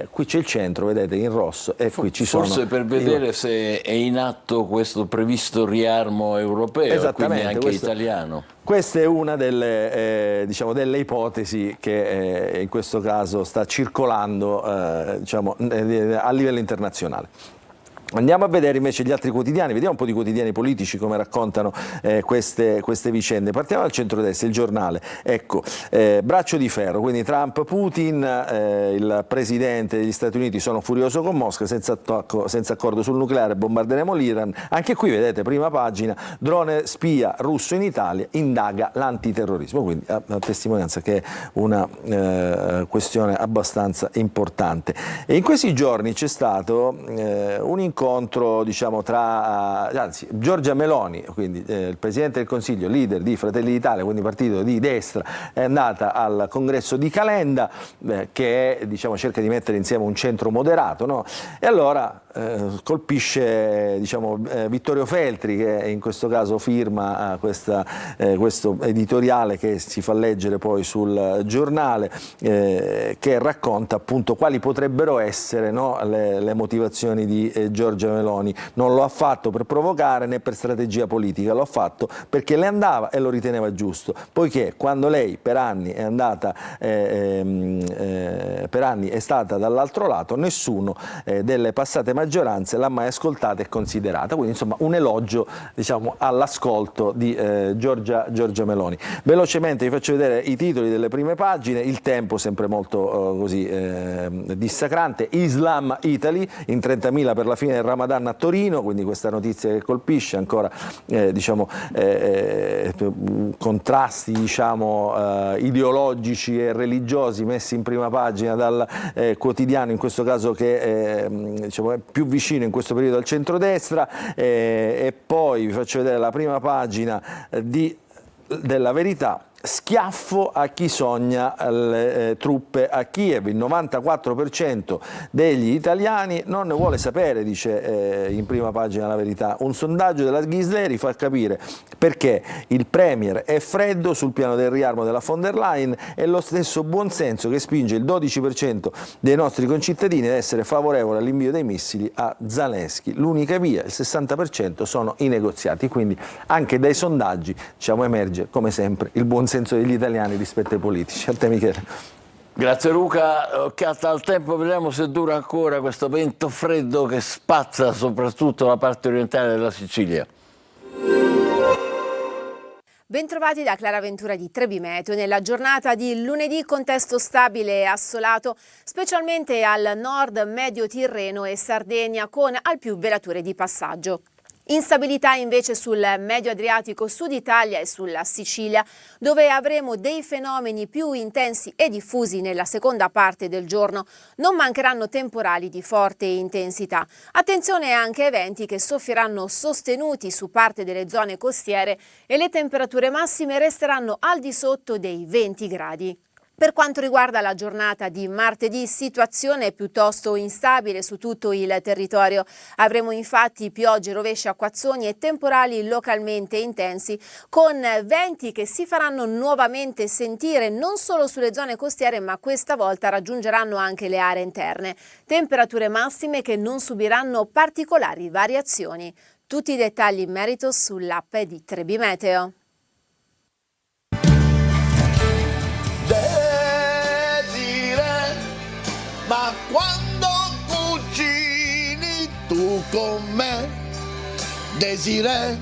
qui c'è il centro, vedete in rosso, e qui ci sono forse per vedere se è in atto questo previsto riarmo europeo, quindi anche italiano. Questa è una delle, diciamo, delle ipotesi che in questo caso sta circolando diciamo, a livello internazionale. Andiamo a vedere invece gli altri quotidiani, vediamo un po' di quotidiani politici come raccontano queste vicende. Partiamo dal centrodestra, il Giornale, ecco, braccio di ferro, quindi Trump, Putin, il presidente degli Stati Uniti sono furioso con Mosca, senza accordo sul nucleare bombarderemo l'Iran. Anche qui vedete, prima pagina, drone spia russo in Italia, indaga l'antiterrorismo, quindi a testimonianza che è una questione abbastanza importante. E in questi giorni c'è stato un incontro incontro, diciamo, anzi, Giorgia Meloni, quindi il Presidente del Consiglio, leader di Fratelli d'Italia, quindi partito di destra, è andata al congresso di Calenda, che diciamo, cerca di mettere insieme un centro moderato, no? E allora colpisce, diciamo, Vittorio Feltri, che in questo caso firma questo editoriale che si fa leggere poi sul giornale, che racconta appunto quali potrebbero essere, no, le motivazioni di Giorgia Meloni. Non lo ha fatto per provocare né per strategia politica, lo ha fatto perché le andava e lo riteneva giusto, poiché quando lei per anni è andata per anni è stata dall'altro lato, nessuno delle passate maggioranze l'ha mai ascoltata e considerata. Quindi insomma un elogio, diciamo, all'ascolto di Giorgia Meloni. Velocemente vi faccio vedere i titoli delle prime pagine. Il Tempo, sempre molto così dissacrante. Islam Italy, in 30.000 per la fine del Ramadan a Torino, quindi questa notizia che colpisce ancora, diciamo, contrasti, diciamo, ideologici e religiosi messi in prima pagina dal quotidiano, in questo caso che diciamo, è più vicino in questo periodo al centrodestra, e poi vi faccio vedere la prima pagina della Verità. Schiaffo a chi sogna le truppe a Kiev. Il 94% degli italiani non ne vuole sapere, dice in prima pagina La Verità. Un sondaggio della Ghisleri fa capire perché il Premier è freddo sul piano del riarmo della von der Leyen e lo stesso buonsenso che spinge il 12% dei nostri concittadini ad essere favorevole all'invio dei missili a Zelensky. L'unica via, il 60%, sono i negoziati. Quindi anche dai sondaggi, diciamo, emerge come sempre il buonsenso degli italiani rispetto ai politici. A te, Michele. Grazie Luca. Occhiata al tempo, vediamo se dura ancora questo vento freddo che spazza soprattutto la parte orientale della Sicilia. Bentrovati da Clara Ventura di Trebi Meteo. Nella giornata di lunedì contesto stabile e assolato, specialmente al nord, medio Tirreno e Sardegna, con al più velature di passaggio. Instabilità invece sul medio Adriatico, Sud Italia e sulla Sicilia, dove avremo dei fenomeni più intensi e diffusi nella seconda parte del giorno. Non mancheranno temporali di forte intensità. Attenzione anche a venti che soffieranno sostenuti su parte delle zone costiere e le temperature massime resteranno al di sotto dei 20 gradi. Per quanto riguarda la giornata di martedì, situazione piuttosto instabile su tutto il territorio. Avremo infatti piogge, rovesci, acquazzoni e temporali localmente intensi, con venti che si faranno nuovamente sentire non solo sulle zone costiere, ma questa volta raggiungeranno anche le aree interne. Temperature massime che non subiranno particolari variazioni. Tutti i dettagli in merito sull'app di Trebi Meteo. Ma quando cucini tu con me, Desiree,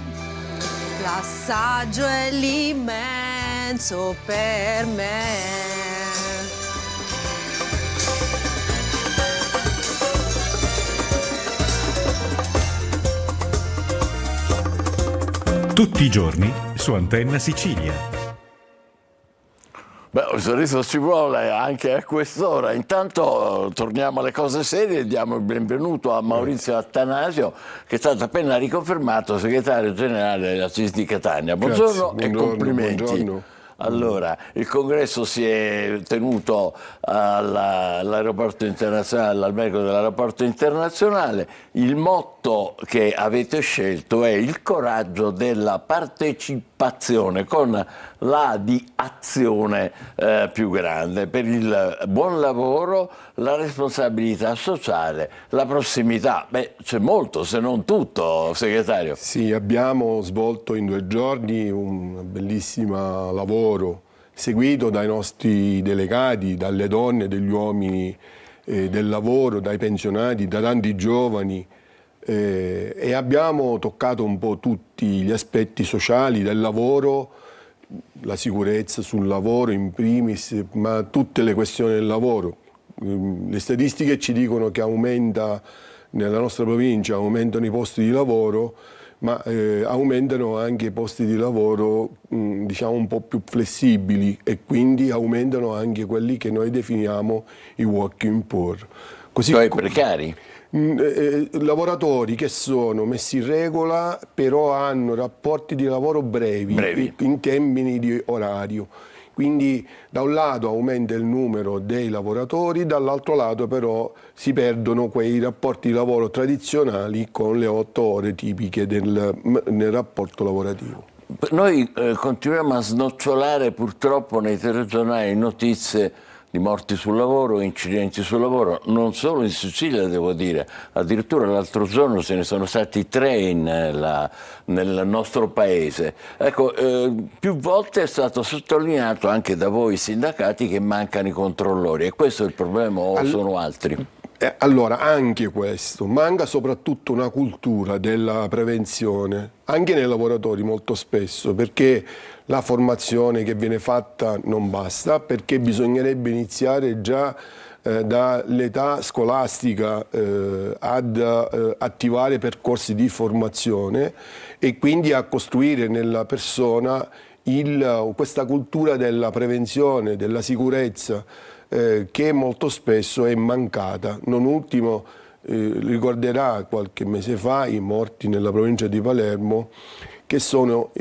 l'assaggio è l'immenso per me. Tutti i giorni su Antenna Sicilia. Beh, un sorriso ci vuole anche a quest'ora. Intanto torniamo alle cose serie e diamo il benvenuto a Maurizio Attanasio, che è stato appena riconfermato segretario generale della CIS di Catania. Buongiorno e complimenti. Buongiorno. Allora, il congresso si è tenuto all'aeroporto internazionale, all'albergo dell'aeroporto internazionale. Il motto che avete scelto è il coraggio della partecipazione, con la di azione più grande, per il buon lavoro, la responsabilità sociale, la prossimità. Beh, c'è molto, se non tutto, segretario. Sì, abbiamo svolto in 2 giorni un bellissimo lavoro seguito dai nostri delegati, dalle donne, dagli uomini del lavoro, dai pensionati, da tanti giovani, e abbiamo toccato un po' tutti gli aspetti sociali del lavoro, la sicurezza sul lavoro in primis, ma tutte le questioni del lavoro. Le statistiche ci dicono che aumenta nella nostra provincia, aumentano i posti di lavoro, ma aumentano anche i posti di lavoro diciamo un po' più flessibili, e quindi aumentano anche quelli che noi definiamo i working poor. Cioè precari? lavoratori che sono messi in regola, però hanno rapporti di lavoro brevi. In termini di orario. Quindi da un lato aumenta il numero dei lavoratori, dall'altro lato però si perdono quei rapporti di lavoro tradizionali con le 8 ore tipiche nel rapporto lavorativo. Noi continuiamo a snocciolare purtroppo nei telegiornali notizie di morti sul lavoro, incidenti sul lavoro, non solo in Sicilia devo dire, addirittura l'altro giorno ce ne sono stati 3 nel nostro paese. Ecco, più volte è stato sottolineato anche da voi sindacati che mancano i controllori, e questo è il problema o sono altri? Allora, anche questo, manca soprattutto una cultura della prevenzione, anche nei lavoratori molto spesso, perché la formazione che viene fatta non basta, perché bisognerebbe iniziare già dall'età scolastica ad attivare percorsi di formazione e quindi a costruire nella persona questa cultura della prevenzione, della sicurezza, che molto spesso è mancata. Non ultimo, ricorderà qualche mese fa i morti nella provincia di Palermo, che sono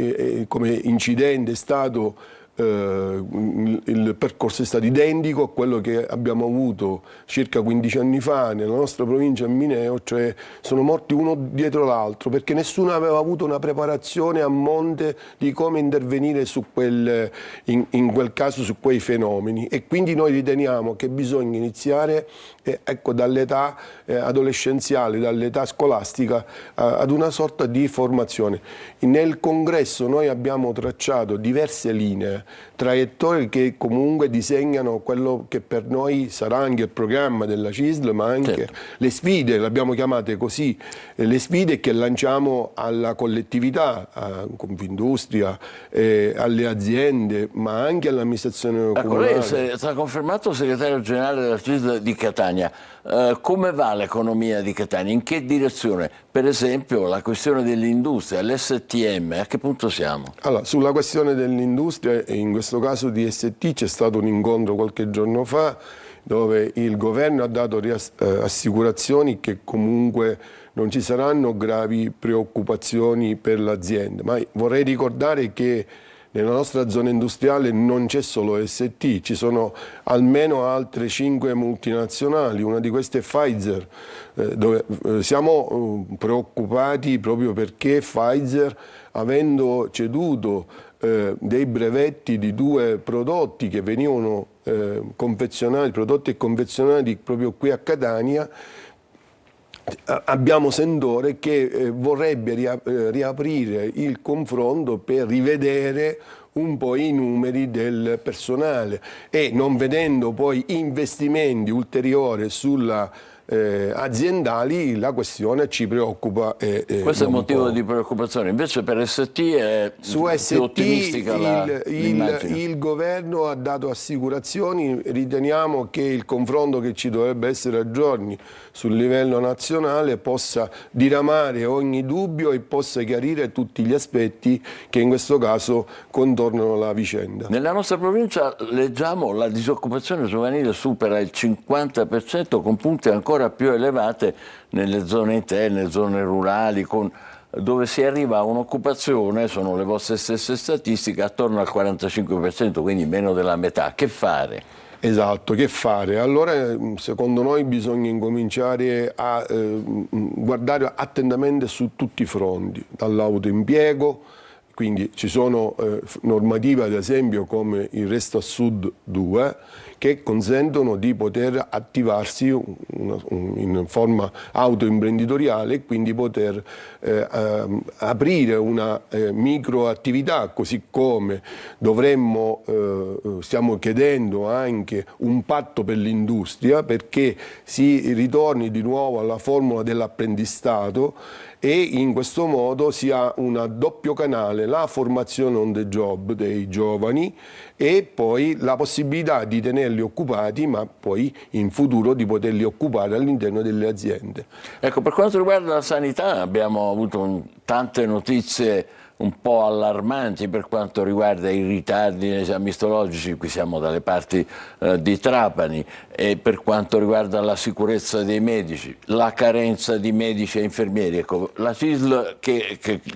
come incidente è stato il percorso è stato identico a quello che abbiamo avuto circa 15 anni fa nella nostra provincia a Mineo, cioè sono morti uno dietro l'altro perché nessuno aveva avuto una preparazione a monte di come intervenire su in quel caso su quei fenomeni, e quindi noi riteniamo che bisogna iniziare ecco, dall'età adolescenziale, dall'età scolastica ad una sorta di formazione. Nel congresso noi abbiamo tracciato diverse linee, traiettorie che comunque disegnano quello che per noi sarà anche il programma della CISL, ma anche le sfide, le abbiamo chiamate così, le sfide che lanciamo alla collettività, a Confindustria, alle aziende, ma anche all'amministrazione comunale. Lei è stato confermato segretario generale della CISL di Catania. Come va l'economia di Catania? In che direzione? Per esempio la questione dell'industria, l'STM, a che punto siamo? Allora, sulla questione dell'industria, in questo caso di ST, c'è stato un incontro qualche giorno fa dove il governo ha dato assicurazioni che comunque non ci saranno gravi preoccupazioni per l'azienda. Ma vorrei ricordare che nella nostra zona industriale non c'è solo ST, ci sono almeno altre 5 multinazionali, una di queste è Pfizer, dove siamo preoccupati proprio perché Pfizer, avendo ceduto dei brevetti di 2 prodotti che venivano confezionati, prodotti e confezionati proprio qui a Catania, abbiamo sentore che vorrebbe riaprire il confronto per rivedere un po' i numeri del personale e non vedendo poi investimenti ulteriori sulla aziendali, la questione ci preoccupa. Questo è un motivo di preoccupazione, invece per ST è su ST più ottimistica l'immagine. Il governo ha dato assicurazioni, riteniamo che il confronto che ci dovrebbe essere a giorni sul livello nazionale possa diramare ogni dubbio e possa chiarire tutti gli aspetti che in questo caso contornano la vicenda. Nella nostra provincia leggiamo la disoccupazione giovanile supera il 50% con punte ancora più elevate nelle zone interne, zone rurali, dove si arriva a un'occupazione, sono le vostre stesse statistiche, attorno al 45%, quindi meno della metà. Che fare? Esatto, che fare? Allora secondo noi bisogna incominciare a guardare attentamente su tutti i fronti, dall'autoimpiego, quindi ci sono normative ad esempio come il Resto a Sud 2 che consentono di poter attivarsi in forma autoimprenditoriale e quindi poter aprire una microattività, così come stiamo chiedendo anche un patto per l'industria perché si ritorni di nuovo alla formula dell'apprendistato e in questo modo si ha un doppio canale, la formazione on the job dei giovani e poi la possibilità di tenerli occupati, ma poi in futuro di poterli occupare all'interno delle aziende. Ecco, per quanto riguarda la sanità abbiamo avuto tante notizie un po' allarmanti per quanto riguarda i ritardi negli esami istologici, qui siamo dalle parti di Trapani, e per quanto riguarda la sicurezza dei medici, la carenza di medici e infermieri. Ecco, la CISL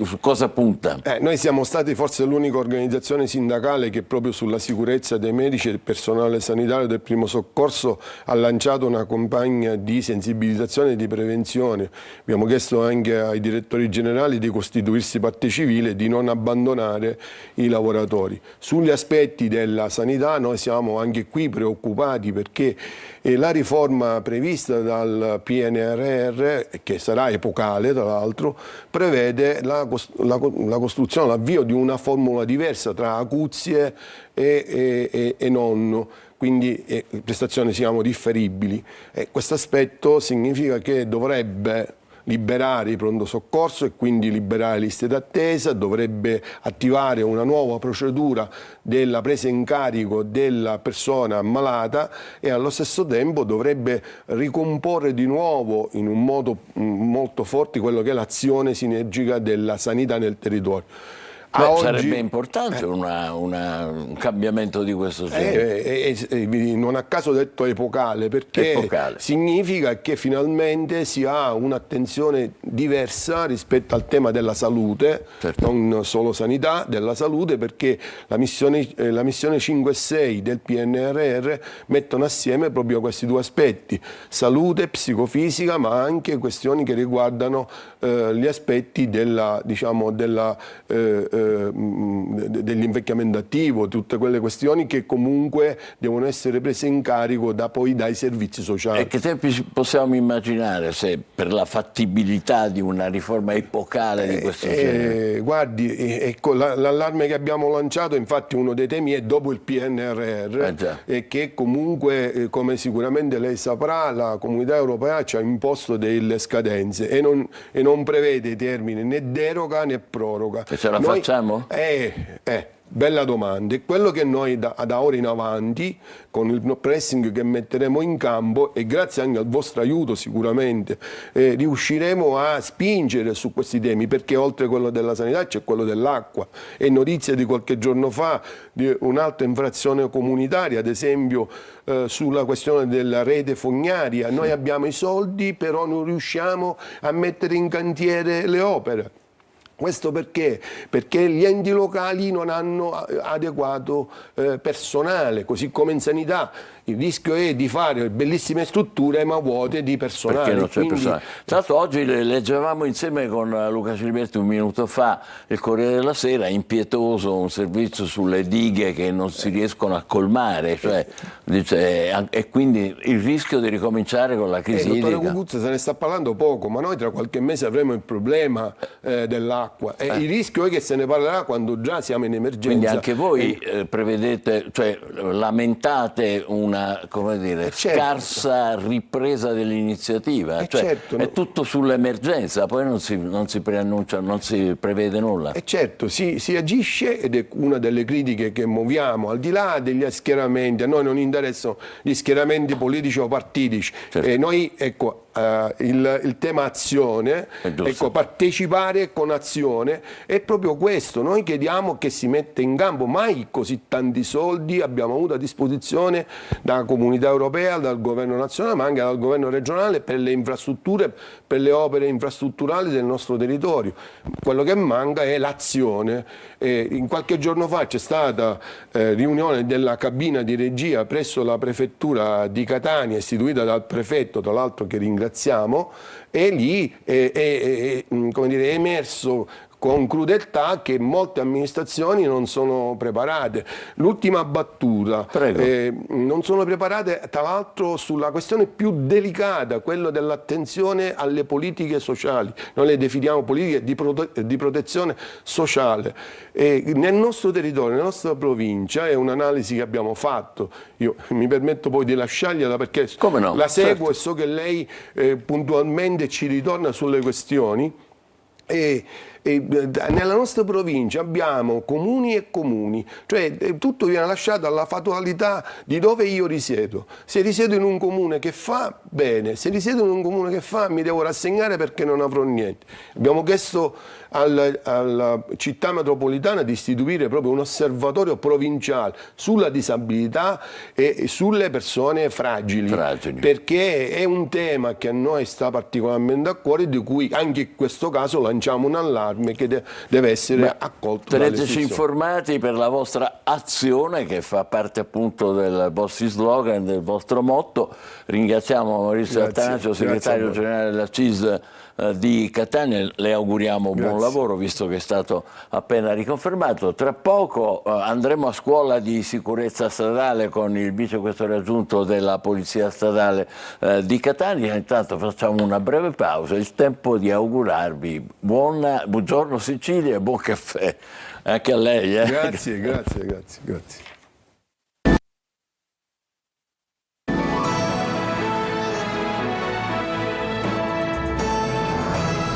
su cosa punta? Noi siamo stati forse l'unica organizzazione sindacale che proprio sulla sicurezza dei medici e del personale sanitario del primo soccorso ha lanciato una campagna di sensibilizzazione e di prevenzione. Abbiamo chiesto anche ai direttori generali di costituirsi parte civile, di non abbandonare i lavoratori. Sugli aspetti della sanità noi siamo anche qui preoccupati perché la riforma prevista dal PNRR, che sarà epocale tra l'altro, prevede la costruzione, l'avvio di una formula diversa tra acuzie e nonno. Quindi prestazioni siamo differibili. Questo aspetto significa che dovrebbe liberare il pronto soccorso e quindi liberare liste d'attesa, dovrebbe attivare una nuova procedura della presa in carico della persona ammalata e allo stesso tempo dovrebbe ricomporre di nuovo in un modo molto forte quello che è l'azione sinergica della sanità nel territorio. Sarebbe importante un cambiamento di questo genere. Non a caso detto epocale, perché significa che finalmente si ha un'attenzione diversa rispetto al tema della salute, non solo sanità, della salute, perché la missione 5 e 6 del PNRR mettono assieme proprio questi due aspetti, salute psicofisica, ma anche questioni che riguardano gli aspetti dell'invecchiamento attivo, tutte quelle questioni che comunque devono essere prese in carico poi dai servizi sociali. E che tempi possiamo immaginare per la fattibilità di una riforma epocale di questo genere? Guardi, ecco, l'allarme che abbiamo lanciato, infatti uno dei temi è dopo il PNRR, e che comunque, come sicuramente lei saprà, la Comunità Europea ci ha imposto delle scadenze e non prevede termini né deroga né proroga. E ce la facciamo? Bella domanda. È quello che noi da ora in avanti, con il pressing che metteremo in campo e grazie anche al vostro aiuto sicuramente, riusciremo a spingere su questi temi, perché oltre a quello della sanità c'è quello dell'acqua. È notizia di qualche giorno fa di un'altra infrazione comunitaria, ad esempio sulla questione della rete fognaria. Noi abbiamo i soldi, però non riusciamo a mettere in cantiere le opere. Questo perché? Perché gli enti locali non hanno adeguato personale, così come in sanità. Il rischio è di fare bellissime strutture ma vuote di personale. Perché non c'è personale. Tra l'altro oggi leggevamo insieme con Luca Ciliberti un minuto fa il Corriere della Sera, impietoso un servizio sulle dighe che non si riescono a colmare, cioè, e quindi il rischio di ricominciare con la crisi idrica. Dottore Cucuzza, se ne sta parlando poco, ma noi tra qualche mese avremo il problema dell'acqua e il rischio è che se ne parlerà quando già siamo in emergenza. Quindi anche voi prevedete, cioè lamentate una scarsa ripresa dell'iniziativa, è tutto sull'emergenza, poi non si preannuncia, non si prevede nulla. Certo, si agisce ed è una delle critiche che muoviamo, al di là degli schieramenti. A noi non interessano gli schieramenti politici o partitici, noi ecco, il tema azione, ecco, partecipare con azione è proprio questo. Noi chiediamo che si metta in campo, mai così tanti soldi abbiamo avuto a disposizione dalla Comunità Europea, dal governo nazionale ma anche dal governo regionale per le infrastrutture, per le opere infrastrutturali del nostro territorio. Quello che manca è l'azione. In qualche giorno fa c'è stata riunione della cabina di regia presso la prefettura di Catania, istituita dal prefetto, tra l'altro, che ringraziamo, e lì è emerso con crudeltà che molte amministrazioni non sono preparate. L'ultima battuta, non sono preparate tra l'altro sulla questione più delicata, quella dell'attenzione alle politiche sociali. Noi le definiamo politiche di protezione sociale. Nel nostro territorio, nella nostra provincia, è un'analisi che abbiamo fatto, io mi permetto poi di lasciargliela perché la seguo e so che lei puntualmente ci ritorna sulle questioni. Nella nostra provincia abbiamo comuni e comuni, cioè tutto viene lasciato alla fattualità di dove io risiedo. Se risiedo in un comune che fa, bene, se risiedo in un comune che fa mi devo rassegnare perché non avrò niente. Abbiamo chiesto alla città metropolitana di istituire proprio un osservatorio provinciale sulla disabilità e sulle persone fragili, perché è un tema che a noi sta particolarmente a cuore, di cui anche in questo caso lanciamo un allarme che deve essere accolto. Teneteci informati per la vostra azione, che fa parte appunto del vostro slogan, del vostro motto. Ringraziamo Maurizio Attanasio, segretario generale della CISL di Catania, le auguriamo buon lavoro visto che è stato appena riconfermato. Tra poco andremo a scuola di sicurezza stradale con il vicequestore aggiunto della Polizia Stradale di Catania. Intanto facciamo una breve pausa, il tempo di augurarvi buongiorno Sicilia e buon caffè anche a lei. Grazie.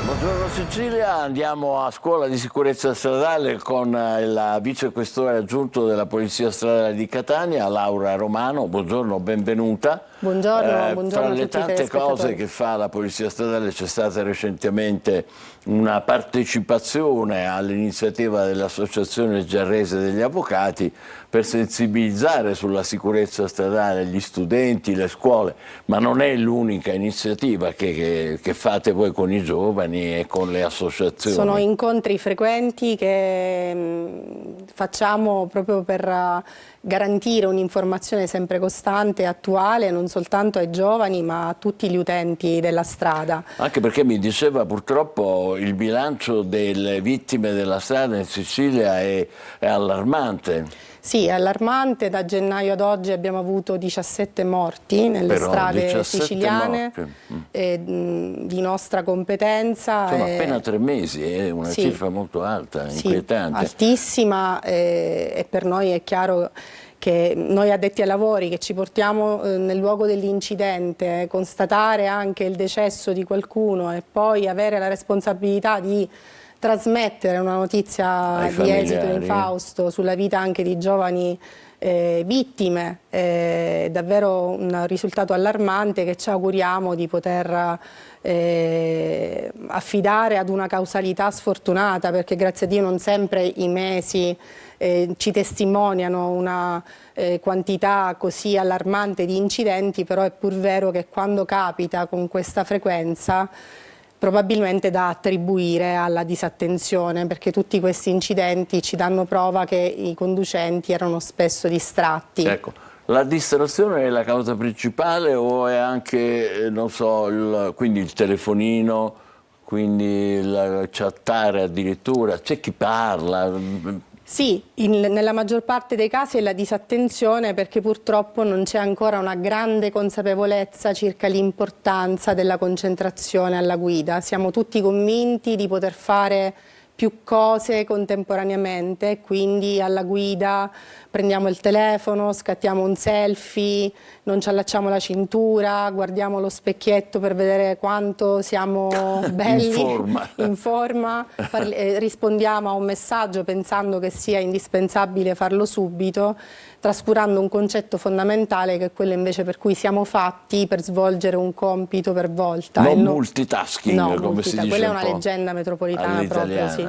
Buongiorno Sicilia, andiamo a scuola di sicurezza stradale con il vicequestore aggiunto della Polizia Stradale di Catania, Laura Romano. Buongiorno, benvenuta. Buongiorno, Fra a le tutti i tante telespettatori. cose che fa la Polizia Stradale c'è stata recentemente una partecipazione all'iniziativa dell'Associazione Giarrese degli Avvocati per sensibilizzare sulla sicurezza stradale gli studenti, le scuole, ma non è l'unica iniziativa che fate voi con i giovani e con le associazioni. Sono incontri frequenti che facciamo proprio per garantire un'informazione sempre costante e attuale, non soltanto ai giovani ma a tutti gli utenti della strada. Anche perché mi diceva purtroppo il bilancio delle vittime della strada in Sicilia è allarmante. Sì, è allarmante, da gennaio ad oggi abbiamo avuto 17 morti nelle strade siciliane di nostra competenza. Sono appena 3 mesi, è una cifra molto alta, inquietante. Sì, altissima, e per noi è chiaro che noi addetti ai lavori che ci portiamo nel luogo dell'incidente, constatare anche il decesso di qualcuno e poi avere la responsabilità di trasmettere una notizia di esito infausto sulla vita anche di giovani vittime, è davvero un risultato allarmante che ci auguriamo di poter affidare ad una causalità sfortunata, perché grazie a Dio non sempre i mesi ci testimoniano una quantità così allarmante di incidenti, però è pur vero che quando capita con questa frequenza probabilmente da attribuire alla disattenzione, perché tutti questi incidenti ci danno prova che i conducenti erano spesso distratti. Ecco, la distrazione è la causa principale o è anche, non so, quindi il telefonino, quindi il chattare addirittura, c'è chi parla? Sì, nella maggior parte dei casi è la disattenzione, perché purtroppo non c'è ancora una grande consapevolezza circa l'importanza della concentrazione alla guida. Siamo tutti convinti di poter fare più cose contemporaneamente, quindi alla guida prendiamo il telefono, scattiamo un selfie, non ci allacciamo la cintura, guardiamo lo specchietto per vedere quanto siamo belli, in forma, rispondiamo a un messaggio pensando che sia indispensabile farlo subito, trascurando un concetto fondamentale che è quello invece per cui siamo fatti per svolgere un compito per volta. Non multitasking, no, come si dice. Quella è una leggenda metropolitana proprio, sì.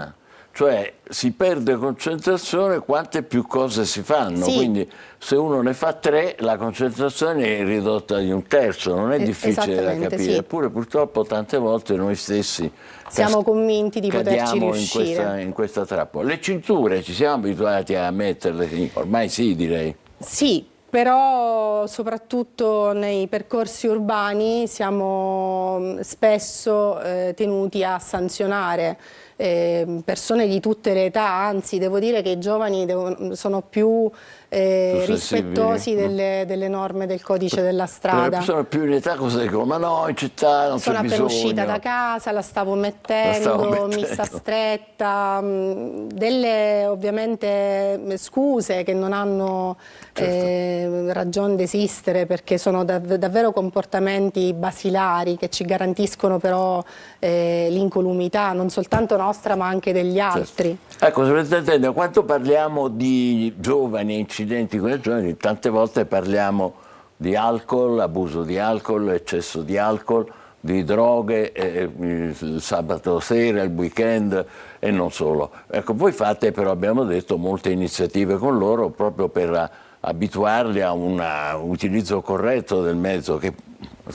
Cioè si perde concentrazione quante più cose si fanno, quindi se uno ne fa 3 la concentrazione è ridotta di 1/3, non è difficile da capire, eppure purtroppo tante volte noi stessi siamo convinti di poterci riuscire. In questa trappola. Le cinture ci siamo abituati a metterle, ormai sì, direi. Sì, però soprattutto nei percorsi urbani siamo spesso tenuti a sanzionare persone di tutte le età, anzi devo dire che i giovani sono più rispettosi delle norme del codice della strada. Le persone più in età cosa dicono? Ma no, in città non c'è bisogno. Sono appena uscita da casa, la stavo mettendo, mi sta stretta, delle ovviamente scuse che non hanno ragione di esistere, perché sono davvero comportamenti basilari che ci garantiscono però l'incolumità, non soltanto nostra ma anche degli altri. Ecco, Sovrintendente, quando parliamo di giovani, incidenti con i giovani, tante volte parliamo di alcol, abuso di alcol, eccesso di alcol, di droghe il sabato sera, il weekend e non solo. Ecco, voi fate però, abbiamo detto, molte iniziative con loro proprio per abituarli a un utilizzo corretto del mezzo che,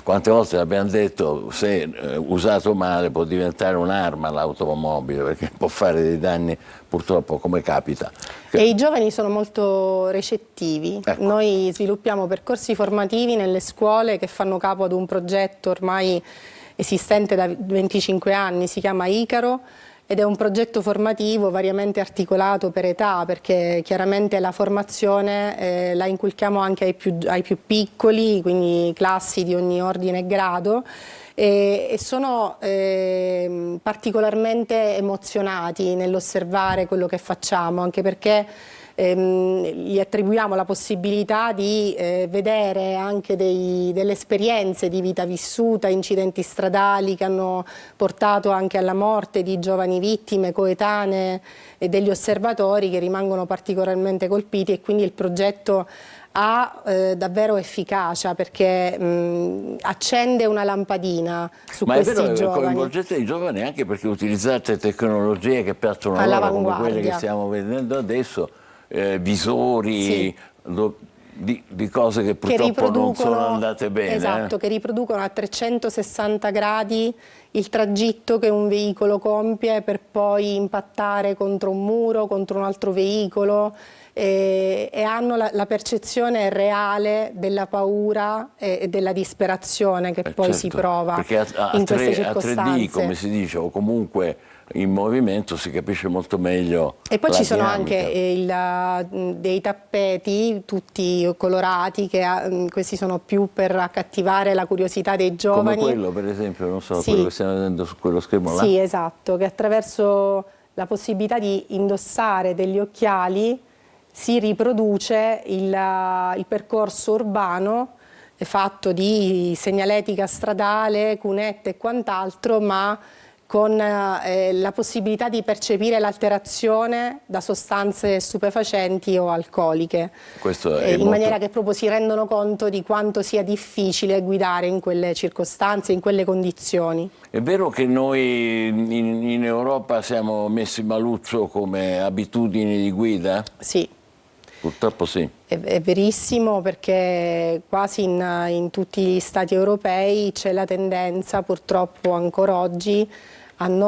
quante volte l'abbiamo detto, se usato male può diventare un'arma l'automobile, perché può fare dei danni purtroppo, come capita. E i giovani sono molto recettivi. Ecco. Noi sviluppiamo percorsi formativi nelle scuole che fanno capo ad un progetto ormai esistente da 25 anni, si chiama Icaro, ed è un progetto formativo variamente articolato per età, perché chiaramente la formazione la inculchiamo anche ai più piccoli, quindi classi di ogni ordine e grado, e sono particolarmente emozionati nell'osservare quello che facciamo, anche perché gli attribuiamo la possibilità di vedere anche delle esperienze di vita vissuta, incidenti stradali che hanno portato anche alla morte di giovani vittime coetanee e degli osservatori che rimangono particolarmente colpiti, e quindi il progetto ha davvero efficacia, perché accende una lampadina su questi giovani. Ma è vero che coinvolgete i giovani anche perché utilizzate tecnologie che piacciono a loro, come quelle che stiamo vedendo adesso, visori, sì, di cose che purtroppo non sono andate bene. Esatto, che riproducono a 360 gradi il tragitto che un veicolo compie per poi impattare contro un muro, contro un altro veicolo, e hanno la percezione reale della paura e della disperazione che poi si prova in queste circostanze. A 3D, come si dice, o comunque in movimento si capisce molto meglio. E poi ci sono dinamica. Anche dei tappeti tutti colorati, che questi sono più per accattivare la curiosità dei giovani. Come quello, per esempio, non so, sì, quello che stiamo vedendo su quello schermo là. Sì, esatto, che attraverso la possibilità di indossare degli occhiali si riproduce il percorso urbano fatto di segnaletica stradale, cunette e quant'altro, ma con la possibilità di percepire l'alterazione da sostanze stupefacenti o alcoliche, in maniera che proprio si rendono conto di quanto sia difficile guidare in quelle circostanze, in quelle condizioni. È vero che noi in Europa siamo messi maluccio come abitudini di guida? Sì. Purtroppo sì. È verissimo, perché quasi in tutti gli stati europei c'è la tendenza, purtroppo ancora oggi,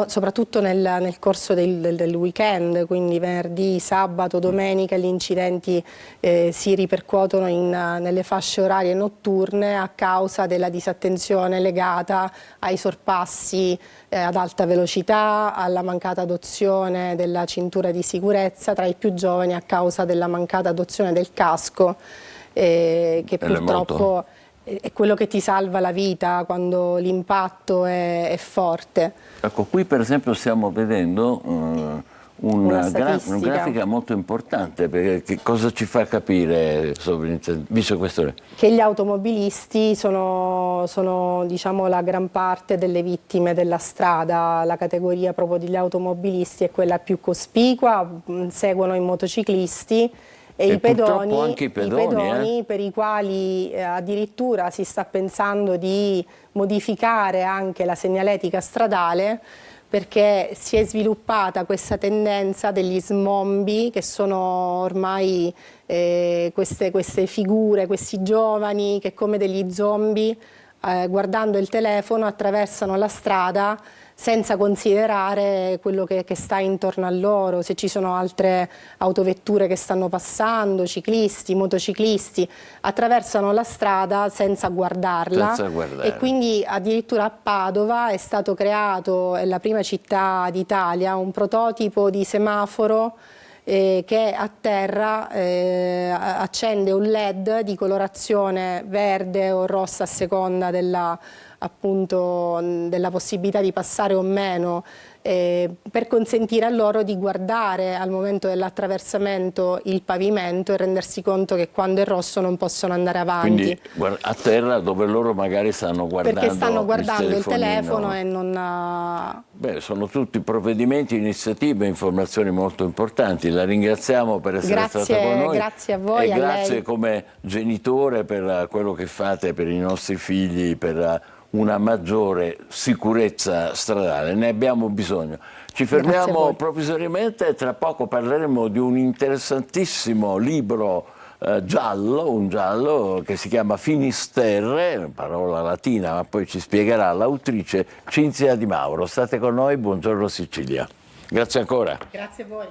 soprattutto nel corso del weekend, quindi venerdì, sabato, domenica, gli incidenti si ripercuotono nelle fasce orarie notturne a causa della disattenzione legata ai sorpassi ad alta velocità, alla mancata adozione della cintura di sicurezza tra i più giovani a causa della mancata adozione del casco, che purtroppo è quello che ti salva la vita quando l'impatto è forte. Ecco, qui per esempio stiamo vedendo una grafica molto importante, perché che cosa ci fa capire, vicequestore? Che gli automobilisti sono diciamo, la gran parte delle vittime della strada. La categoria proprio degli automobilisti è quella più cospicua, seguono i motociclisti e i pedoni per i quali addirittura si sta pensando di modificare anche la segnaletica stradale, perché si è sviluppata questa tendenza degli smombi, che sono ormai queste figure, questi giovani che come degli zombie, guardando il telefono, attraversano la strada senza considerare quello che sta intorno a loro, se ci sono altre autovetture che stanno passando, ciclisti, motociclisti, attraversano la strada senza guardarla. E quindi addirittura a Padova è stato creato, è la prima città d'Italia, un prototipo di semaforo che a terra accende un LED di colorazione verde o rossa a seconda della possibilità di passare o meno, per consentire a loro di guardare al momento dell'attraversamento il pavimento e rendersi conto che quando è rosso non possono andare avanti. Quindi a terra, dove loro magari stanno guardando, perché stanno guardando il telefono e non... Beh, sono tutti provvedimenti, iniziative, informazioni molto importanti. La ringraziamo per essere stata con noi. Grazie a voi, e a grazie lei. Come genitore per quello che fate per i nostri figli, per una maggiore sicurezza stradale. Ne abbiamo bisogno. Ci fermiamo provvisoriamente e tra poco parleremo di un interessantissimo libro un giallo che si chiama Finisterre, parola latina, ma poi ci spiegherà l'autrice Cinzia Di Mauro. State con noi, buongiorno Sicilia. Grazie ancora. Grazie a voi.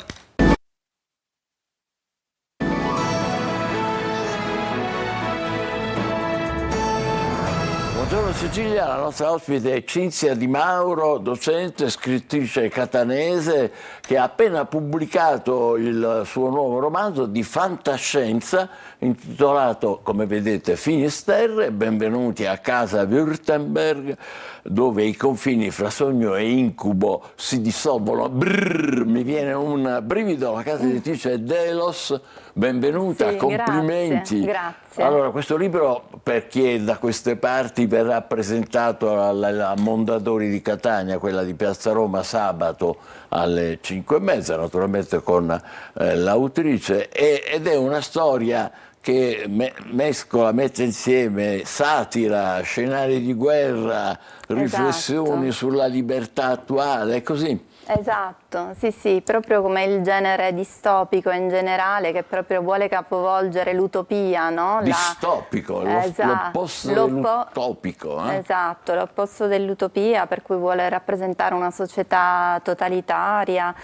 Buongiorno Sicilia, la nostra ospite è Cinzia Di Mauro, docente, scrittrice catanese che ha appena pubblicato il suo nuovo romanzo di fantascienza intitolato, come vedete, Finisterre. Benvenuti a casa Württemberg, dove i confini fra sogno e incubo si dissolvono. Brrr, mi viene un brivido, la casa editrice è Delos. Benvenuta, sì, complimenti. Grazie. Allora, questo libro, per chi è da queste parti, verrà presentato alla Mondadori di Catania, quella di Piazza Roma, sabato alle 5:30, naturalmente con l'autrice, ed è una storia che mette insieme satira, scenari di guerra, riflessioni sulla libertà attuale, è così? Esatto, sì, proprio come il genere distopico in generale, che proprio vuole capovolgere l'utopia, no? Distopico, l'opposto dell'utopico. Esatto, l'opposto dell'utopia, per cui vuole rappresentare una società totalitaria,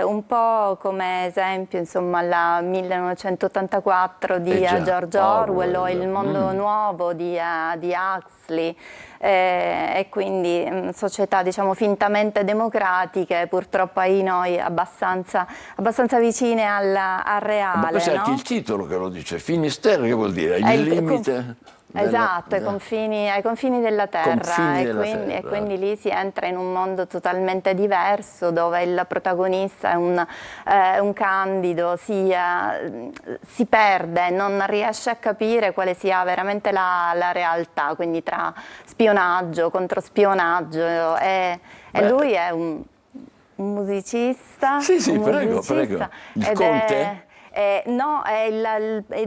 un po' come esempio, insomma, la 1984 di George Orwell o Il mondo nuovo di Huxley. E quindi società, diciamo, fintamente democratiche, purtroppo ai noi abbastanza vicine al reale. Ma questo è anche no? il titolo che lo dice, Finisterre, che vuol dire? Il limite... Esatto, ai confini della terra, e quindi lì si entra in un mondo totalmente diverso, dove il protagonista è un candido, si perde, non riesce a capire quale sia veramente la realtà, quindi tra spionaggio, controspionaggio, e lui è un musicista. Sì, un prego. musicista, Il Conte? No,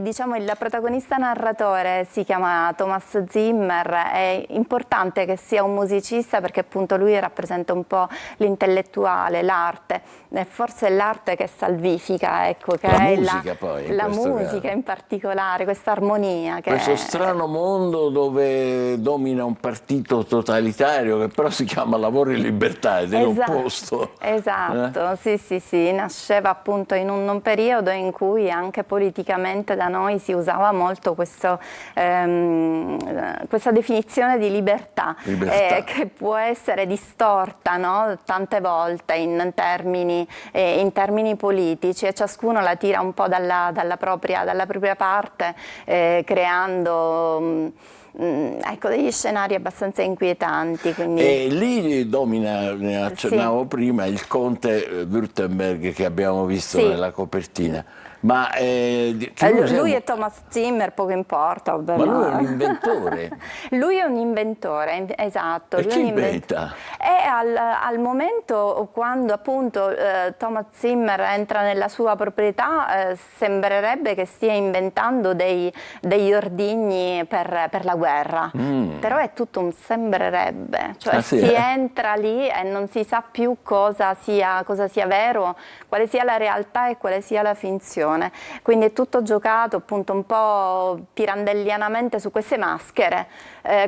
diciamo, il protagonista narratore si chiama Thomas Zimmer. È importante che sia un musicista perché appunto lui rappresenta un po' l'intellettuale, l'arte, forse è l'arte che salvifica, ecco, che la è musica poi, la musica in particolare, questa armonia. Questo strano mondo dove domina un partito totalitario che però si chiama Lavoro e Libertà ed è l'opposto. Esatto, sì, nasceva appunto in un periodo in cui anche politicamente da noi si usava molto questa definizione di libertà. Che può essere distorta, no? Tante volte in termini politici, e ciascuno la tira un po' dalla propria parte, creando degli scenari abbastanza inquietanti. Quindi... E lì domina, ne accennavo prima, il conte Württemberg che abbiamo visto nella copertina. Ma lui è Thomas Zimmer, poco importa. Ma lui è un inventore. Lui è un inventore, esatto. E chi inventa? Al momento, quando appunto Thomas Zimmer entra nella sua proprietà, sembrerebbe che stia inventando degli ordigni per la guerra. Però è tutto un sembrerebbe, cioè si entra lì e non si sa più cosa sia vero, quale sia la realtà e quale sia la finzione. Quindi è tutto giocato appunto un po' pirandellianamente su queste maschere.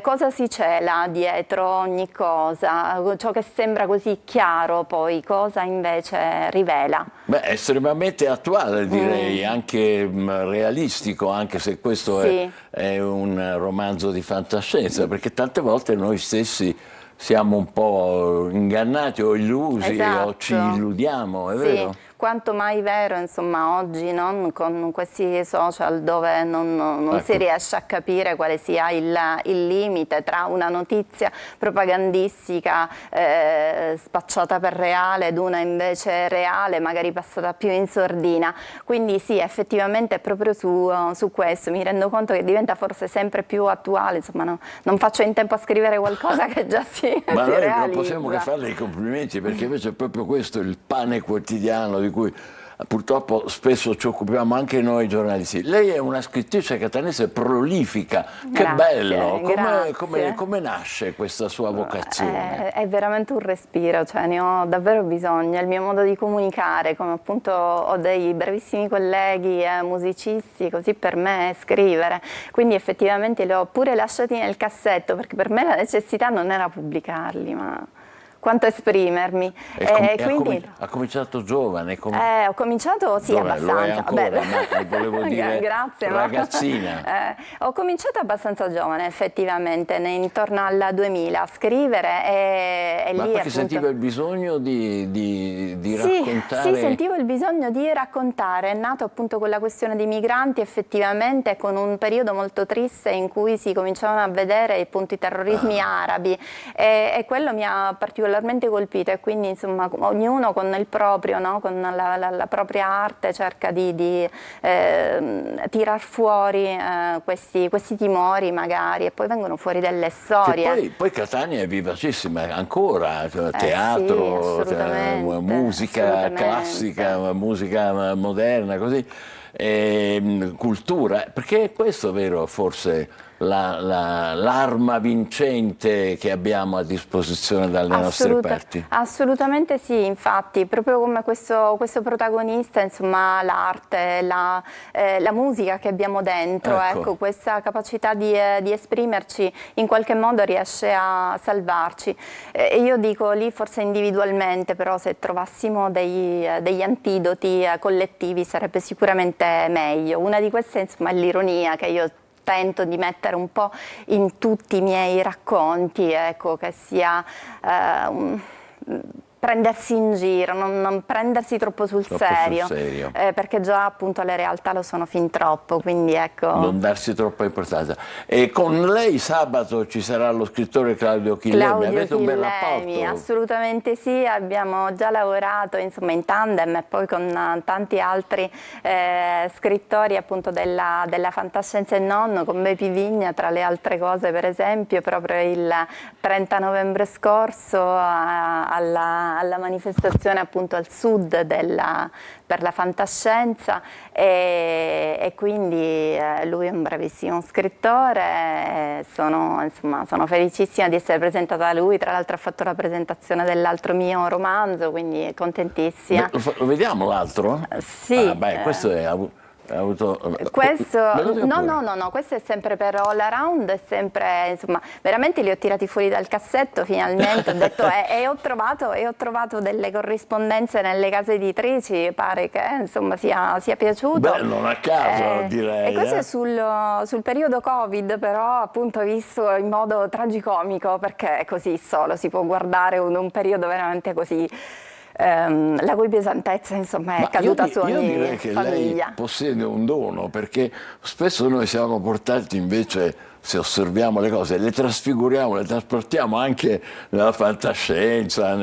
Cosa si cela dietro ogni cosa? Ciò che sembra così chiaro poi cosa invece rivela? Beh, è estremamente attuale, direi, anche realistico, anche se questo è un romanzo di fantascienza, perché tante volte noi stessi siamo un po' ingannati o illusi o ci illudiamo, è vero? Quanto mai vero, insomma, oggi con questi social dove non si riesce a capire quale sia il limite tra una notizia propagandistica spacciata per reale ed una invece reale, magari passata più in sordina. Quindi sì, effettivamente è proprio su questo. Mi rendo conto che diventa forse sempre più attuale, insomma, non faccio in tempo a scrivere qualcosa che già si Ma noi realizza. non possiamo che farle i complimenti, perché invece è proprio questo il pane quotidiano di cui purtroppo spesso ci occupiamo anche noi giornalisti. Lei è una scrittrice catanese prolifica, che Grazie, bello! grazie. Come nasce questa sua vocazione? È veramente un respiro, cioè ne ho davvero bisogno, è il mio modo di comunicare, come appunto ho dei bravissimi colleghi musicisti, così per me è scrivere, quindi effettivamente li ho pure lasciati nel cassetto, perché per me la necessità non era pubblicarli, ma quanto esprimermi. Quindi ha cominciato giovane? Ho cominciato, sì, abbastanza. Lo è ancora, ma volevo dire Grazie, ragazzina. Ho cominciato abbastanza giovane, effettivamente, intorno al 2000 a scrivere e Ma lì perché appunto... sentiva il bisogno di raccontare? Sì, sentivo il bisogno di raccontare. È nato appunto con la questione dei migranti, effettivamente con un periodo molto triste in cui si cominciavano a vedere appunto i terrorismi arabi e quello mi ha particolarmente colpito, e quindi insomma ognuno con il proprio, no? Con la propria arte cerca di tirar fuori questi timori magari, e poi vengono fuori delle storie. Poi Catania è vivacissima ancora, teatro, sì, musica classica, musica moderna, così, cultura, perché questo è vero forse l'arma vincente che abbiamo a disposizione dalle nostre parti. Assolutamente sì, infatti, proprio come questo protagonista, insomma, l'arte, la musica che abbiamo dentro, ecco, questa capacità di esprimerci in qualche modo riesce a salvarci. E io dico lì forse individualmente, però se trovassimo degli antidoti collettivi sarebbe sicuramente meglio. Una di queste insomma è l'ironia, che io tento di mettere un po' in tutti i miei racconti, ecco, che sia prendersi in giro, non prendersi troppo sul serio. Perché già appunto le realtà lo sono fin troppo, quindi ecco. Non darsi troppa importanza. E con lei sabato ci sarà lo scrittore Claudio Chillemi, avete un bel rapporto? Assolutamente sì, abbiamo già lavorato insomma in tandem e poi con tanti altri scrittori appunto della fantascienza e non, con Bepi Vigna tra le altre cose, per esempio proprio il 30 novembre scorso alla manifestazione appunto al sud per la fantascienza, e quindi lui è un bravissimo scrittore, sono felicissima di essere presentata da lui, tra l'altro ha fatto la presentazione dell'altro mio romanzo, quindi contentissima. Lo vediamo l'altro? Sì. Questo è... Questo no, questo è sempre per All Around, è sempre, insomma, veramente li ho tirati fuori dal cassetto finalmente, ho detto e ho trovato delle corrispondenze nelle case editrici, pare che insomma sia piaciuto. Beh, non a caso direi. E questo è sul periodo Covid, però appunto visto in modo tragicomico, perché così solo si può guardare un periodo veramente così. La cui pesantezza insomma è caduta su ogni famiglia. Io direi che lei possiede un dono, perché spesso noi siamo portati invece, se osserviamo le cose, le trasfiguriamo, le trasportiamo anche nella fantascienza,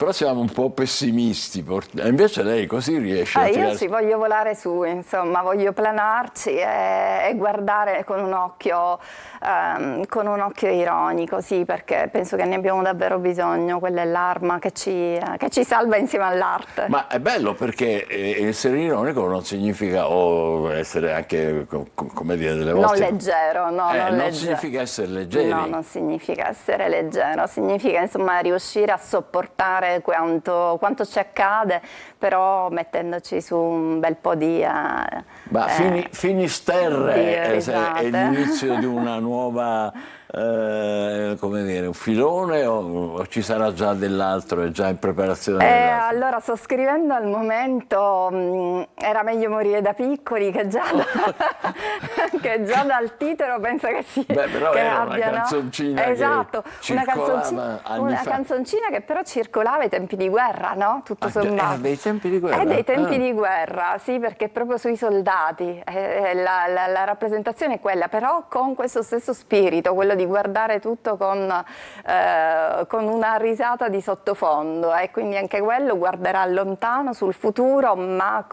però siamo un po' pessimisti, invece lei così riesce a io sì, voglio volare su, insomma, voglio planarci e guardare con un occhio ironico, sì, perché penso che ne abbiamo davvero bisogno, quella è l'arma che ci salva insieme all'arte. Ma è bello perché essere ironico non significa essere anche, come dire, delle volte... Non leggero, non significa essere leggeri. No, non significa essere leggero, significa insomma riuscire a sopportare quanto ci accade, però mettendoci su un bel po' di Finisterre è l'inizio di una nuova, come dire, un filone, o ci sarà già dell'altro, è già in preparazione? Allora sto scrivendo al momento Era meglio morire da piccoli, che già dal titolo penso che sia. Però era una canzoncina, esatto, una canzoncina che però circolava ai tempi di guerra, no? Tutto sommato. Dei tempi di guerra? È dei tempi di guerra, sì, perché proprio sui soldati la rappresentazione è quella, però con questo stesso spirito, quello di di guardare tutto con una risata di sottofondo, e quindi anche quello guarderà lontano sul futuro, ma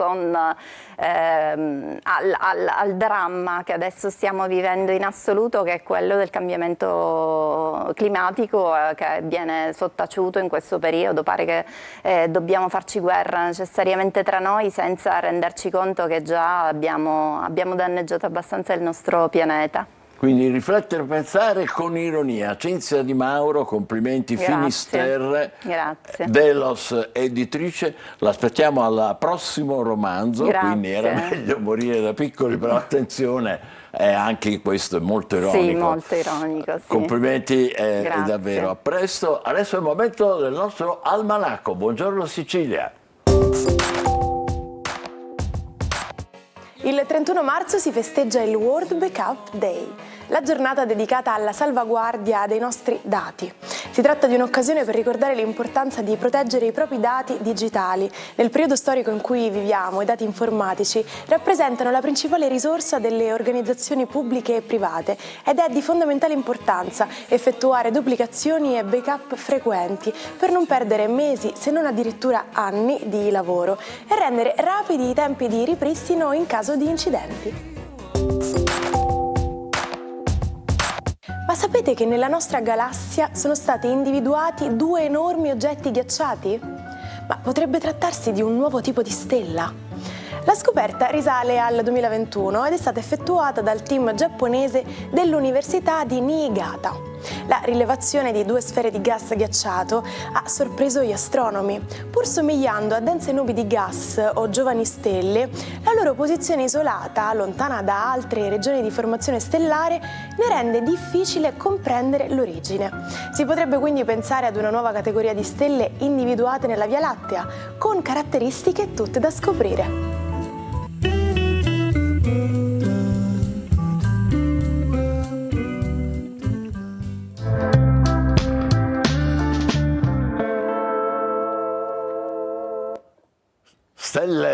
al dramma che adesso stiamo vivendo in assoluto, che è quello del cambiamento climatico che viene sottaciuto in questo periodo. Pare che dobbiamo farci guerra necessariamente tra noi senza renderci conto che già abbiamo danneggiato abbastanza il nostro pianeta. Quindi riflettere, pensare con ironia. Cinzia Di Mauro, complimenti. Grazie. Finisterre, Grazie. Delos editrice, l'aspettiamo al prossimo romanzo. Grazie. Quindi era meglio morire da piccoli, però attenzione, anche questo è molto ironico. Sì, molto ironico, sì. Complimenti, Grazie. davvero. A presto. Adesso è il momento del nostro almanacco. Buongiorno Sicilia. Il 31 marzo si festeggia il World Backup Day, la giornata dedicata alla salvaguardia dei nostri dati. Si tratta di un'occasione per ricordare l'importanza di proteggere i propri dati digitali. Nel periodo storico in cui viviamo, i dati informatici rappresentano la principale risorsa delle organizzazioni pubbliche e private ed è di fondamentale importanza effettuare duplicazioni e backup frequenti per non perdere mesi, se non addirittura anni di lavoro e rendere rapidi i tempi di ripristino in caso di incidenti. Ma sapete che nella nostra galassia sono stati individuati 2 enormi oggetti ghiacciati? Ma potrebbe trattarsi di un nuovo tipo di stella? La scoperta risale al 2021 ed è stata effettuata dal team giapponese dell'Università di Niigata. La rilevazione di 2 sfere di gas ghiacciato ha sorpreso gli astronomi. Pur somigliando a dense nubi di gas o giovani stelle, la loro posizione isolata, lontana da altre regioni di formazione stellare, ne rende difficile comprendere l'origine. Si potrebbe quindi pensare ad una nuova categoria di stelle individuate nella Via Lattea, con caratteristiche tutte da scoprire.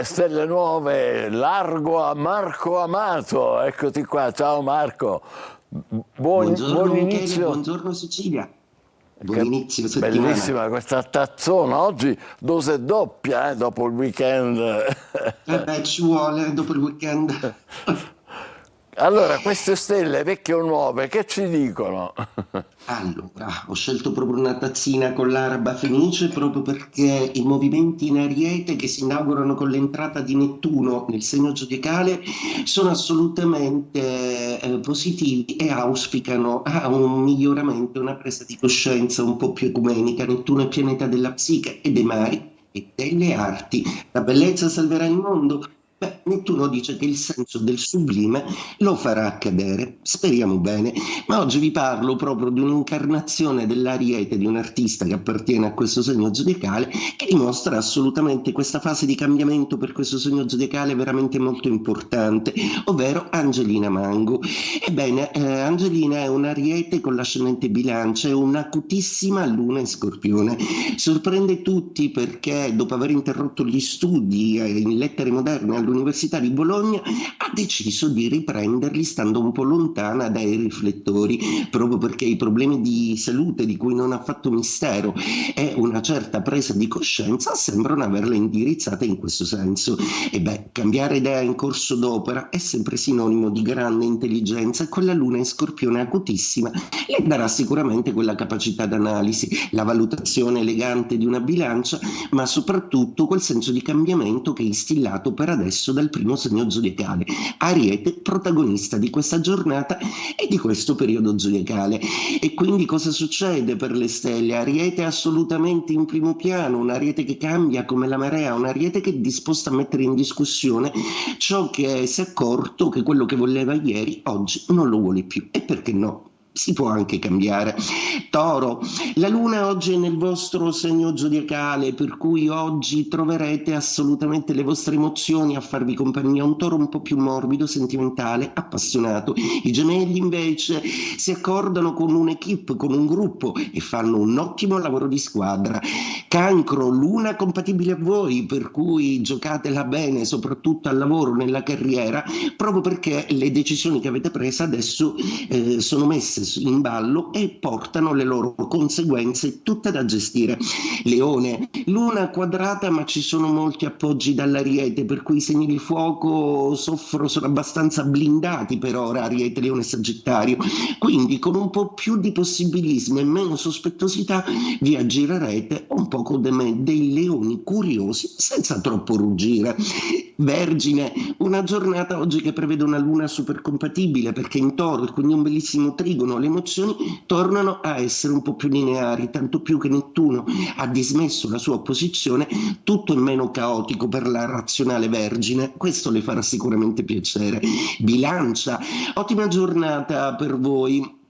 Stelle nuove, largo a Marco Amato, eccoti qua, ciao Marco, buon inizio. Buongiorno Sicilia, buon inizio settimana. Bellissima questa tazzona, oggi dose doppia dopo il weekend. Ci vuole dopo il weekend. Allora, queste stelle vecchie o nuove, che ci dicono? Allora, ho scelto proprio una tazzina con l'araba fenice proprio perché i movimenti in Ariete che si inaugurano con l'entrata di Nettuno nel segno zodiacale sono assolutamente positivi e auspicano a un miglioramento, una presa di coscienza un po' più ecumenica. Nettuno è pianeta della psiche e dei mari e delle arti. La bellezza salverà il mondo. Nettuno dice che il senso del sublime lo farà accadere, speriamo bene, ma oggi vi parlo proprio di un'incarnazione dell'Ariete, di un artista che appartiene a questo segno zodiacale, che dimostra assolutamente questa fase di cambiamento per questo segno zodiacale veramente molto importante, ovvero Angelina Mango. Ebbene, Angelina è un Ariete con l'ascendente Bilancia e un'acutissima luna in Scorpione. Sorprende tutti perché dopo aver interrotto gli studi in lettere moderne all'Università di Bologna ha deciso di riprenderli stando un po' lontana dai riflettori, proprio perché i problemi di salute di cui non ha fatto mistero e una certa presa di coscienza sembrano averle indirizzate in questo senso. E cambiare idea in corso d'opera è sempre sinonimo di grande intelligenza e con la luna in Scorpione acutissima le darà sicuramente quella capacità d'analisi, la valutazione elegante di una bilancia, ma soprattutto quel senso di cambiamento che è instillato per adesso dal primo segno zodiacale, Ariete, protagonista di questa giornata e di questo periodo zodiacale. E quindi cosa succede per le stelle? Ariete è assolutamente in primo piano, un Ariete che cambia come la marea, un Ariete che è disposto a mettere in discussione ciò che si è accorto che quello che voleva ieri oggi non lo vuole più. E perché no? Si può anche cambiare. Toro, la luna oggi è nel vostro segno zodiacale, per cui oggi troverete assolutamente le vostre emozioni a farvi compagnia. Un Toro un po' più morbido, sentimentale, appassionato. I Gemelli invece si accordano con un'equipe, con un gruppo e fanno un ottimo lavoro di squadra. Cancro, luna compatibile a voi, per cui giocatela bene, soprattutto al lavoro, nella carriera, proprio perché le decisioni che avete preso adesso sono messe in ballo e portano le loro conseguenze tutte da gestire. Leone, luna quadrata, ma ci sono molti appoggi dall'Ariete, per cui i segni di fuoco sono abbastanza blindati per ora, Ariete, Leone e Sagittario, quindi con un po' più di possibilismo e meno sospettosità vi aggirerete un po' come dei leoni curiosi senza troppo ruggire. Vergine, una giornata oggi che prevede una luna super compatibile perché in Toro, quindi un bellissimo trigono, le emozioni tornano a essere un po' più lineari, tanto più che Nettuno ha dismesso la sua opposizione, tutto è meno caotico per la razionale Vergine, questo le farà sicuramente piacere. Bilancia, ottima giornata per voi.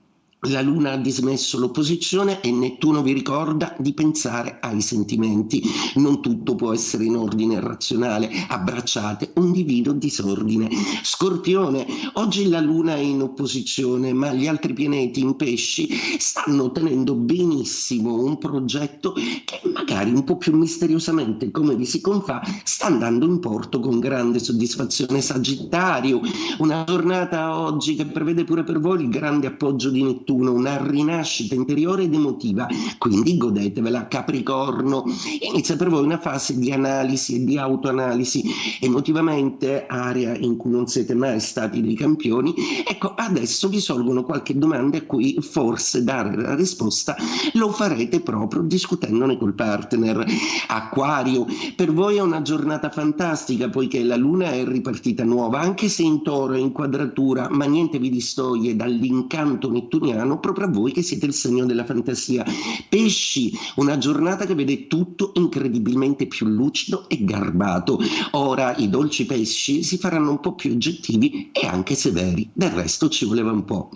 La Luna ha dismesso l'opposizione e Nettuno vi ricorda di pensare ai sentimenti. Non tutto può essere in ordine razionale, abbracciate un divido disordine. Scorpione, oggi la Luna è in opposizione, ma gli altri pianeti in Pesci stanno tenendo benissimo un progetto che magari un po' più misteriosamente, come vi si confà, sta andando in porto con grande soddisfazione. Sagittario, una giornata oggi che prevede pure per voi il grande appoggio di Nettuno, una rinascita interiore ed emotiva, quindi godetevela. Capricorno, inizia per voi una fase di analisi e di autoanalisi, emotivamente area in cui non siete mai stati dei campioni, ecco adesso vi sorgono qualche domanda a cui forse dare la risposta lo farete proprio discutendone col partner. Acquario, per voi è una giornata fantastica poiché la Luna è ripartita nuova, anche se in Toro è in quadratura, ma niente vi distoglie dall'incanto nettuniano proprio a voi che siete il segno della fantasia. Pesci, una giornata che vede tutto incredibilmente più lucido e garbato. Ora i dolci pesci si faranno un po' più oggettivi e anche severi, del resto ci voleva un po'.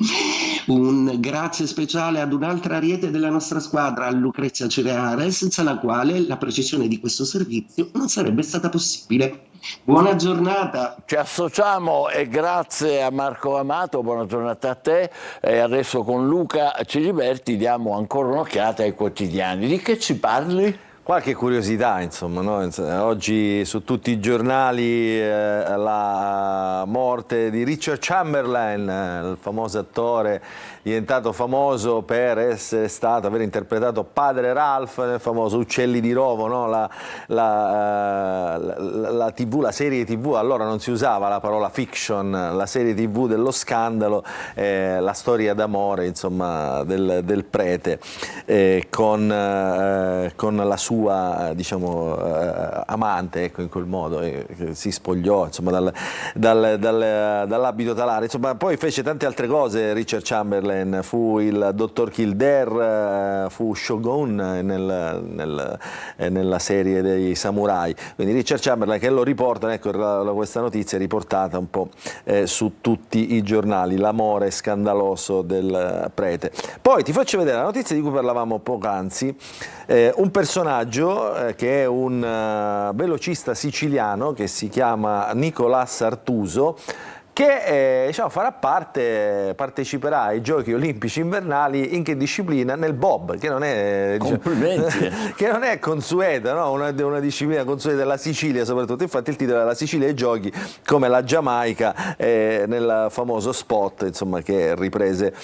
Un grazie speciale ad un'altra Ariete della nostra squadra, a Lucrezia Cireare, senza la quale la precisione di questo servizio non sarebbe stata possibile. Buona giornata. Ci associamo e grazie a Marco Amato, buona giornata a te, e adesso con Luca Ciliberti diamo ancora un'occhiata ai quotidiani. Di che ci parli? Qualche curiosità, insomma, no? Oggi su tutti i giornali la morte di Richard Chamberlain, il famoso attore diventato famoso per essere stato, aver interpretato padre Ralph nel famoso Uccelli di Rovo, no? La TV, la serie TV, allora non si usava la parola fiction, la serie TV dello scandalo, la storia d'amore, insomma, del prete con la sua, diciamo, amante, ecco, in quel modo, che si spogliò, insomma, dall'abito talare, insomma. Poi fece tante altre cose Richard Chamberlain, fu il dottor Kildare, fu Shogun nella serie dei samurai, quindi Richard Chamberlain, che lo riportano, ecco, questa notizia è riportata un po' su tutti i giornali, l'amore scandaloso del prete. Poi ti faccio vedere la notizia di cui parlavamo poc'anzi, un personaggio che è un velocista siciliano che si chiama Nicolás Artuso, che diciamo, parteciperà ai Giochi Olimpici Invernali in che disciplina? Nel bob, che non è, complimenti, che non è consueta, no? una disciplina consueta della Sicilia soprattutto, infatti il titolo è La Sicilia ai Giochi come la Giamaica, nel famoso spot, insomma, che riprese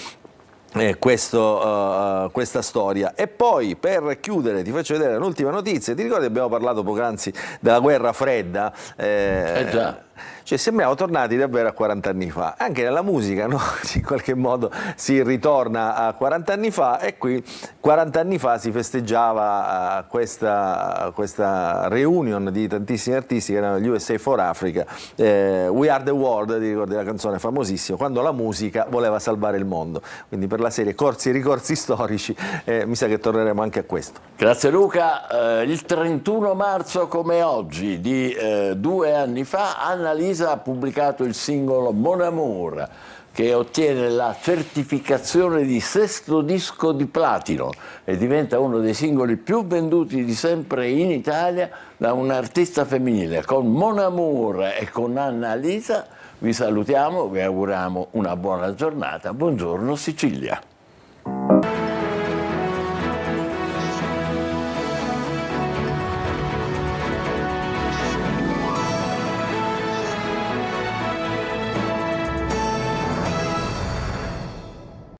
questa storia. E poi per chiudere ti faccio vedere un'ultima notizia. Ti ricordi, abbiamo parlato poc'anzi della guerra fredda? Già. Cioè, sembriamo tornati davvero a 40 anni fa, anche nella musica, no? In qualche modo si ritorna a 40 anni fa, e qui 40 anni fa si festeggiava questa reunion di tantissimi artisti che erano gli USA for Africa, We Are the World, ti ricordi la canzone famosissima, quando la musica voleva salvare il mondo, quindi per la serie Corsi e ricorsi storici mi sa che torneremo anche a questo. Grazie Luca. Il 31 marzo come oggi di 2 anni fa Annalisa ha pubblicato il singolo Mon Amour, che ottiene la certificazione di 6° disco di platino e diventa uno dei singoli più venduti di sempre in Italia da un'artista femminile. Con Mon Amour e con Annalisa vi salutiamo, vi auguriamo una buona giornata. Buongiorno Sicilia.